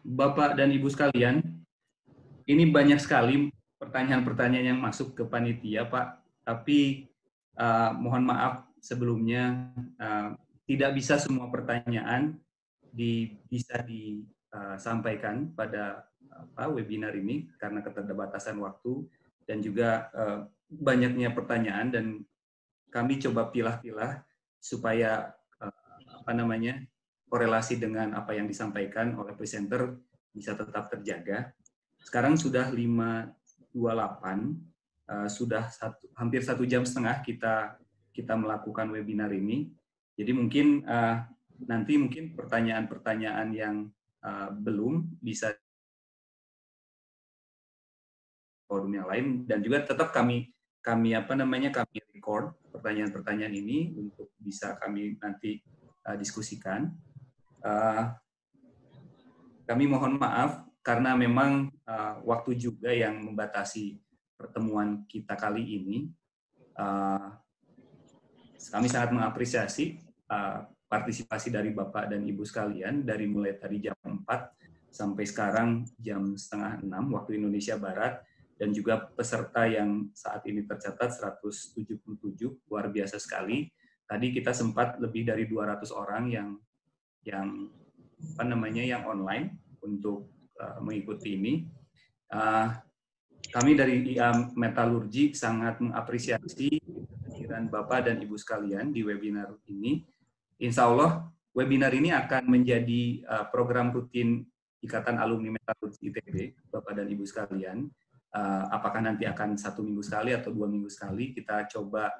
Bapak dan Ibu sekalian, ini banyak sekali pertanyaan-pertanyaan yang masuk ke panitia, Pak. Tapi mohon maaf sebelumnya, tidak bisa semua pertanyaan bisa disampaikan pada webinar ini karena keterbatasan waktu dan juga banyaknya pertanyaan, dan kami coba pilah-pilah supaya korelasi dengan apa yang disampaikan oleh presenter bisa tetap terjaga. Sekarang sudah 5.28, sudah hampir 1,5 jam kita melakukan webinar ini. Jadi mungkin nanti pertanyaan-pertanyaan yang belum bisa forum yang lain, dan juga tetap kami record pertanyaan-pertanyaan ini untuk bisa kami nanti diskusikan. Kami mohon maaf karena memang waktu juga yang membatasi pertemuan kita kali ini. Kami sangat mengapresiasi partisipasi dari Bapak dan Ibu sekalian dari mulai tadi jam 4 sampai sekarang jam 5:30 waktu Indonesia Barat, dan juga peserta yang saat ini tercatat 177, luar biasa sekali. Tadi kita sempat lebih dari 200 orang yang online untuk mengikuti ini. Kami dari IA Metalurgi sangat mengapresiasi kehadiran Bapak dan Ibu sekalian di webinar ini. Insya Allah webinar ini akan menjadi program rutin Ikatan Alumni Metalurgi ITB, Bapak dan Ibu sekalian. Apakah nanti akan 1 minggu sekali atau 2 minggu sekali, kita coba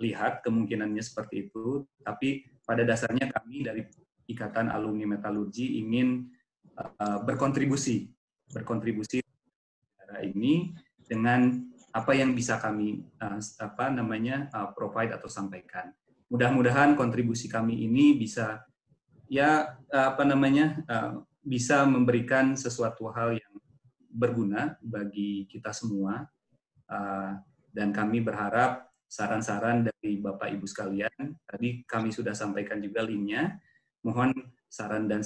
lihat kemungkinannya seperti itu. Tapi pada dasarnya kami dari Ikatan Alumni Metalurgi ingin berkontribusi ini dengan apa yang bisa kami provide atau sampaikan. Mudah-mudahan kontribusi kami ini bisa bisa memberikan sesuatu hal yang berguna bagi kita semua, dan kami berharap saran-saran dari Bapak Ibu sekalian, tadi kami sudah sampaikan juga linknya, mohon saran dan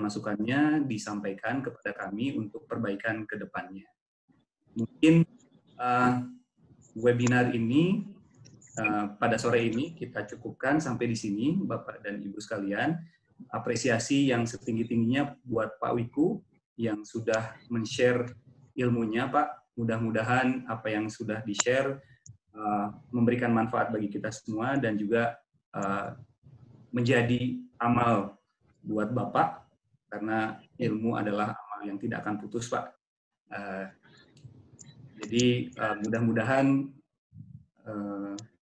masukannya disampaikan kepada kami untuk perbaikan ke depannya. Mungkin webinar ini pada sore ini kita cukupkan sampai di sini, Bapak dan Ibu sekalian. Apresiasi yang setinggi-tingginya buat Pak Wiku yang sudah men-share ilmunya, Pak. Mudah-mudahan apa yang sudah di-share memberikan manfaat bagi kita semua, dan juga menjadi amal buat Bapak, karena ilmu adalah amal yang tidak akan putus, Pak. Jadi mudah-mudahan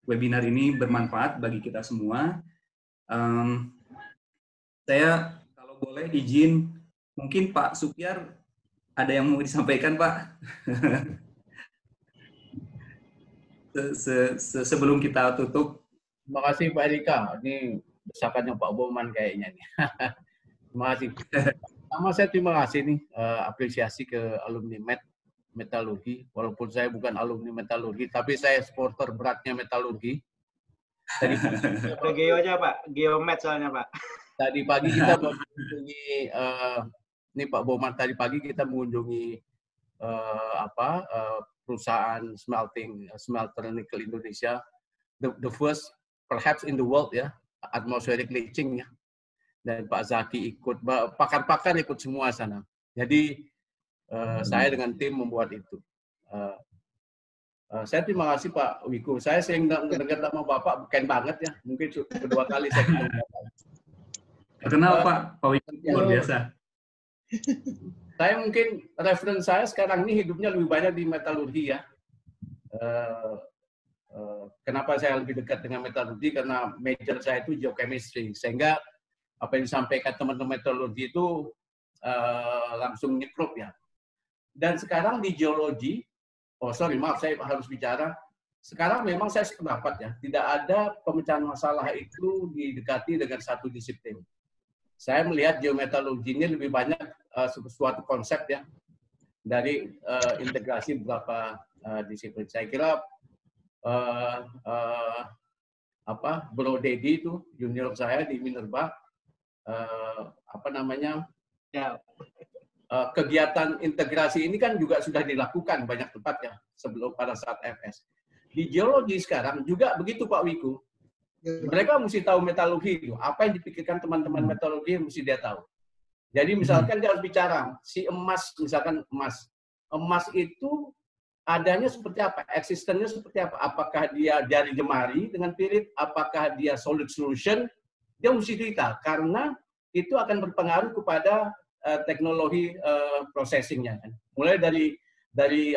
webinar ini bermanfaat bagi kita semua. Saya kalau boleh izin, mungkin Pak Supyar ada yang mau disampaikan, Pak? Sebelum kita tutup. Terima kasih Pak Erika. Ini desakannya Pak Boman kayaknya nih. Terima kasih. Sama saya terima kasih nih, apresiasi ke alumni Metalurgi. Walaupun saya bukan alumni Metalurgi, tapi saya supporter beratnya Metalurgi. Geo-nya Pak, Geomet soalnya Pak. Tadi pagi kita mengunjungi, ini Pak Boman, tadi pagi kita mengunjungi perusahaan smelter nikel Indonesia, the first perhaps in the world ya, atmospheric leaching ya. Dan Pak Zaki ikut, pakar-pakar ikut semua sana. Jadi saya dengan tim membuat itu. Saya terima kasih Pak Wiku. Saya sering dengar nama Bapak, bukan banget ya. Mungkin kedua kali saya ketemu Bapak. Kenal Pak Wiku, luar biasa. Saya mungkin referensi saya sekarang ini hidupnya lebih banyak di metalurgi ya. Kenapa saya lebih dekat dengan metalurgi? Karena major saya itu geochemistry, sehingga apa yang disampaikan teman-teman metalurgi itu langsung nyekrup ya. Dan sekarang di geologi, maaf saya harus bicara. Sekarang memang saya sependapat ya, tidak ada pemecahan masalah itu didekati dengan satu disiplin. Saya melihat geometalurgi ini lebih banyak suatu konsep ya, dari integrasi beberapa disiplin. Saya kira Bro Dedi itu junior saya di Minerba, kegiatan integrasi ini kan juga sudah dilakukan banyak tempat ya sebelum pada saat FS. Di geologi sekarang juga begitu Pak Wiku. Mereka mesti tahu metalurgi itu. Apa yang dipikirkan teman-teman metalurgi mesti dia tahu. Jadi misalkan dia harus bicara, si emas, misalkan emas itu adanya seperti apa, eksistennya seperti apa, apakah dia dari jemari dengan pirit, apakah dia solid solution, dia mesti cerita, karena itu akan berpengaruh kepada teknologi processingnya kan. Mulai dari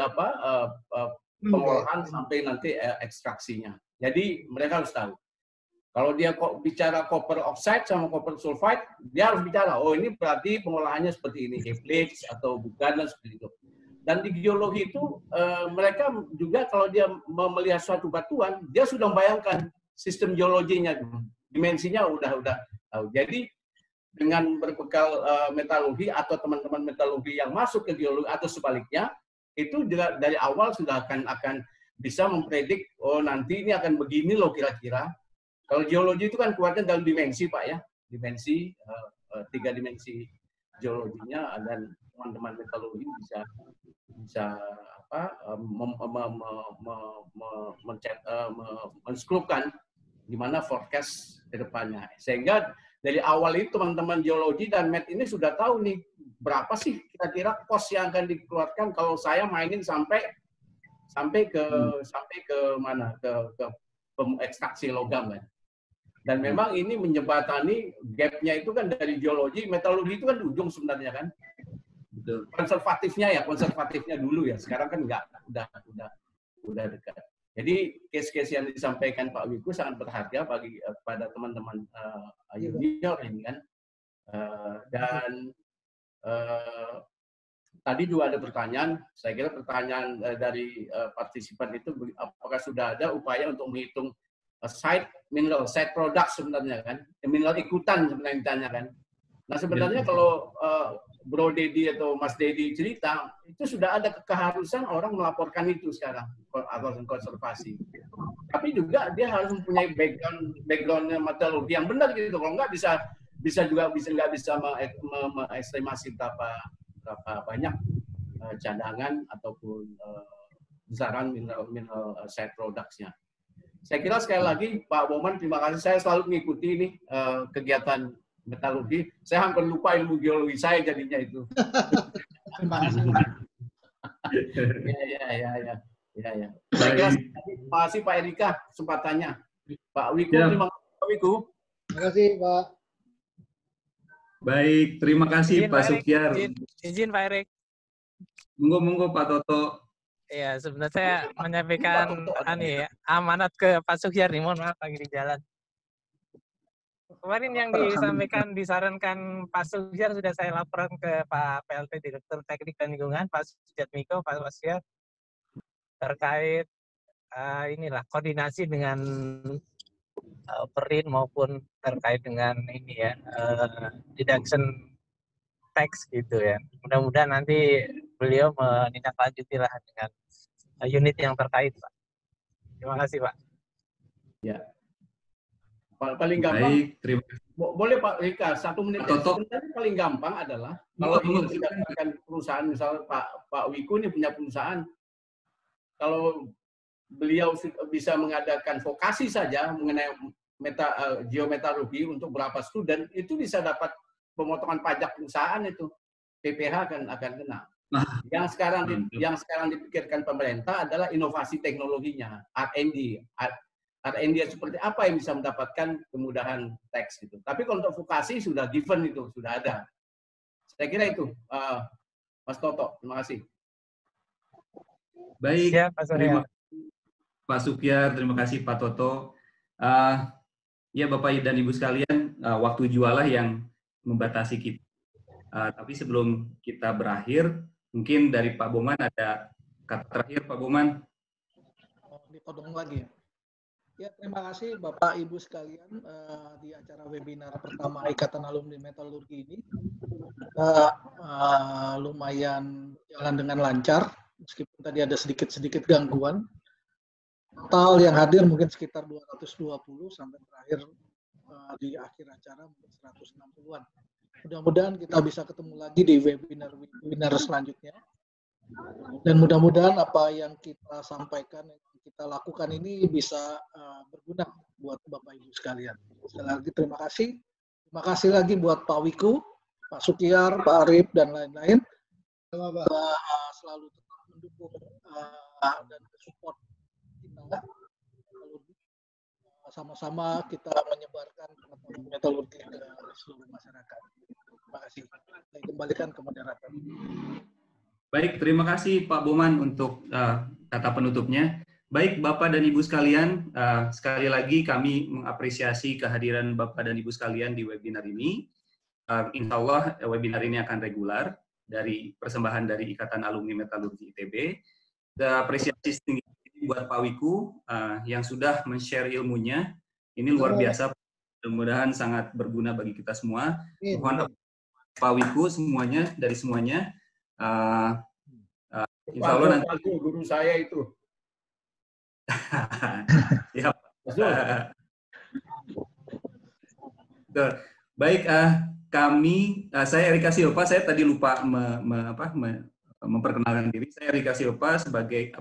pengolahan sampai nanti ekstraksinya. Jadi mereka harus tahu. Kalau dia kok bicara copper oxide sama copper sulfide, dia harus bicara, oh ini berarti pengolahannya seperti ini, heap leach atau bukan dan seperti itu. Dan di geologi itu mereka juga kalau dia melihat suatu batuan, dia sudah membayangkan sistem geologinya, dimensinya udah tahu. Jadi dengan berbekal metalurgi atau teman-teman metalurgi yang masuk ke geologi atau sebaliknya, itu juga dari awal sudah akan bisa mempredik, oh nanti ini akan begini loh kira-kira. Kalau geologi itu kan kuatnya dalam dimensi, Pak ya, dimensi 3 dimensi geologinya, dan teman-teman metalurgi bisa menskrupkan gimana forecast ke depannya. Sehingga dari awal itu teman-teman geologi dan met ini sudah tahu nih berapa sih kira-kira cost yang akan dikeluarkan kalau saya mainin sampai ke mana ke ekstraksi logam kan. Dan memang ini menjembatani gap-nya itu kan dari geologi, metalurgi itu kan di ujung sebenarnya kan. Betul. Konservatifnya dulu ya. Sekarang kan enggak, udah dekat. Jadi case-case yang disampaikan Pak Wiku sangat berharga bagi pada teman-teman junior ini kan. Dan tadi juga ada pertanyaan, saya kira pertanyaan dari partisipan itu, apakah sudah ada upaya untuk menghitung side product sebenarnya kan, mineral ikutan sebenarnya ditanyakan. Nah sebenarnya kalau Bro Dedi atau Mas Dedi cerita, itu sudah ada keharusan orang melaporkan itu sekarang, atau konservasi. Tapi juga dia harus mempunyai background meteorologi yang benar gitu, kalau nggak bisa nggak bisa mengestimasi berapa banyak cadangan ataupun besaran mineral side products-nya. Saya kira sekali lagi Pak Boman, terima kasih. Saya selalu mengikuti ini kegiatan metalurgi. Saya hampir lupa ilmu geologi saya jadinya itu. Terima kasih. Ya. Saya kira terima kasih Pak Erika kesempatannya. Pak Wiku, terima kasih Pak Wiku. Terima kasih Pak. Baik, terima kasih Pak Sukyar. Izin Pak Erik. Monggo Pak Toto. Ya, sebenarnya saya menyampaikan amanat ke Pak Sukyar nih, mohon maaf lagi di jalan. Kemarin yang disarankan Pak Sukyar sudah saya laporan ke Pak PLT Direktur Teknik dan Lingkungan, Pak Sujatmiko, Pak Sukyar, terkait koordinasi dengan Perin maupun terkait dengan ini ya, deduction tax gitu ya. Mudah-mudahan nanti beliau menindaklanjuti lah dengan unit yang terkait, Pak. Terima kasih, Pak. Ya. Paling gampang. Baik, terima kasih. Boleh Pak Rika, 1 menit. Sebenarnya paling gampang adalah kalau ingin mendapatkan perusahaan, misalnya Pak Wiku ini punya perusahaan, kalau beliau bisa mengadakan vokasi saja mengenai geometalurgi untuk berapa student, itu bisa dapat pemotongan pajak perusahaan itu. PPH akan kena. Yang sekarang dipikirkan pemerintah adalah inovasi teknologinya, R&D. R&D seperti apa yang bisa mendapatkan kemudahan tax gitu. Tapi kalau untuk vokasi sudah given itu, sudah ada. Saya kira itu, Mas Toto. Terima kasih. Baik, ya, terima kasih Pak Sukyar, terima kasih Pak Toto. Ya Bapak dan Ibu sekalian, waktu jualah yang membatasi kita. Tapi sebelum kita berakhir, mungkin dari Pak Boman ada kata terakhir, Pak Boman. Dipotong lagi ya. Ya, terima kasih Bapak Ibu sekalian di acara webinar pertama Ikatan Alumni Metalurgi ini. Lumayan jalan dengan lancar, meskipun tadi ada sedikit gangguan. Total yang hadir mungkin sekitar 220 sampai terakhir di akhir acara mungkin 160-an. Mudah-mudahan kita bisa ketemu lagi di webinar selanjutnya. Dan mudah-mudahan apa yang kita sampaikan, yang kita lakukan ini bisa berguna buat Bapak Ibu sekalian. Sekali lagi terima kasih. Terima kasih lagi buat Pak Wiku, Pak Sukyar, Pak Arif, dan lain-lain. Selalu tetap mendukung dan support kita. Sama-sama kita menyebarkan pengetahuan metalurgi ke seluruh masyarakat. Terima kasih. Saya kembalikan ke moderator. Baik, terima kasih Pak Boman untuk kata penutupnya. Baik, Bapak dan Ibu sekalian, sekali lagi kami mengapresiasi kehadiran Bapak dan Ibu sekalian di webinar ini. Insya Allah webinar ini akan regular dari persembahan dari Ikatan Alumni Metalurgi ITB. Apresiasi tinggi buat Pak Wiku yang sudah men-share ilmunya. Ini luar biasa, mudah-mudahan sangat berguna bagi kita semua. Mohon Pak Wiku semuanya, dari semuanya. Insya Allah nanti guru saya itu. Ya, baik, saya Erika Silva. Saya tadi lupa memperkenalkan diri. Saya Erika Silva sebagai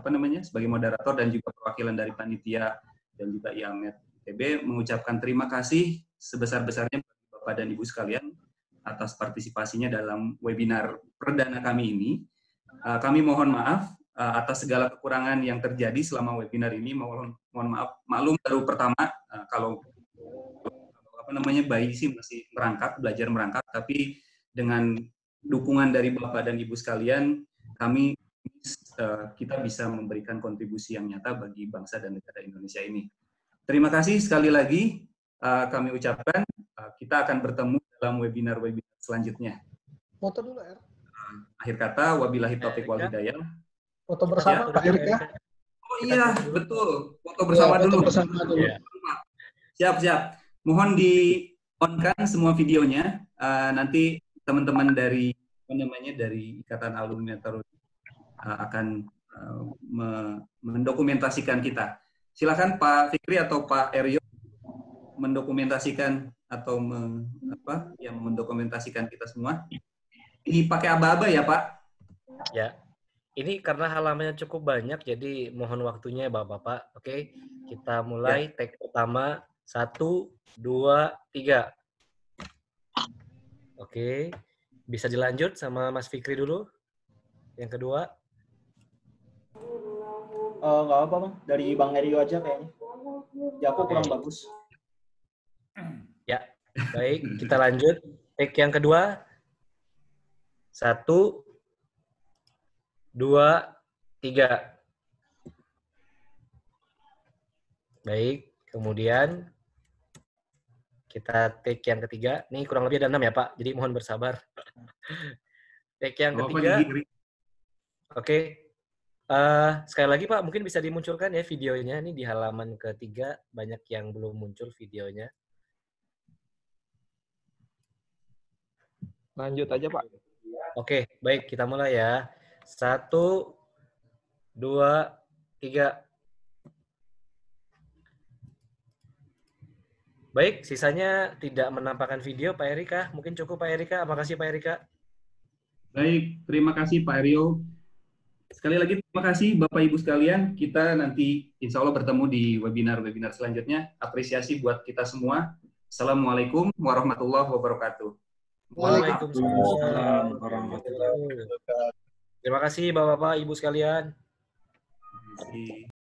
sebagai moderator dan juga perwakilan dari panitia dan juga IAMET ITB mengucapkan terima kasih sebesar-besarnya bagi Bapak dan Ibu sekalian atas partisipasinya dalam webinar perdana kami ini. Kami mohon maaf atas segala kekurangan yang terjadi selama webinar ini. Mohon maaf, maklum baru pertama, kalau bayi sih masih belajar merangkak, tapi dengan dukungan dari Bapak dan Ibu sekalian, kita bisa memberikan kontribusi yang nyata bagi bangsa dan negara Indonesia ini. Terima kasih sekali lagi kami ucapkan. Kita akan bertemu dalam webinar-webinar selanjutnya. Foto dulu, Er. Akhir kata, wabillahi taufiq wal hidayah. Foto bersama, Pak Erik ya. Oh iya, betul. Foto bersama dulu. Siap. Mohon di-on-kan semua videonya. Nanti teman-teman dari dari Ikatan Alumni Metalurgi akan mendokumentasikan kita. Silakan Pak Fikri atau Pak Eryo mendokumentasikan atau mendokumentasikan kita semua. Ini pakai aba-aba ya, Pak? Ya. Ini karena halamannya cukup banyak, jadi mohon waktunya Bapak-Bapak. Oke, kita mulai take pertama. 1, 2, 3. Oke, bisa dilanjut sama Mas Fikri dulu. Yang kedua. Nggak apa, Bang. Dari Bang Eryo aja kayaknya. Ya, aku kurang bagus. Ya, baik. Kita lanjut. Take yang kedua. 1, 2, 3. Baik, kemudian kita take yang ketiga. Ini kurang lebih ada 6 ya, Pak. Jadi mohon bersabar. Take yang ketiga. Oke. Sekali lagi, Pak, mungkin bisa dimunculkan ya videonya. Ini di halaman ketiga. Banyak yang belum muncul videonya. Lanjut aja, Pak. Oke, baik. Kita mulai ya. 1, 2, 3. Baik, sisanya tidak menampakkan video, Pak Erika. Mungkin cukup, Pak Erika. Makasih, Pak Erika. Baik, terima kasih, Pak Eryo. Sekali lagi, terima kasih, Bapak Ibu sekalian. Kita nanti insya Allah bertemu di webinar-webinar selanjutnya. Apresiasi buat kita semua. Assalamualaikum warahmatullahi wabarakatuh. Waalaikumsalam warahmatullahi wabarakatuh. Terima kasih, Bapak-Bapak, Ibu sekalian. Terima kasih.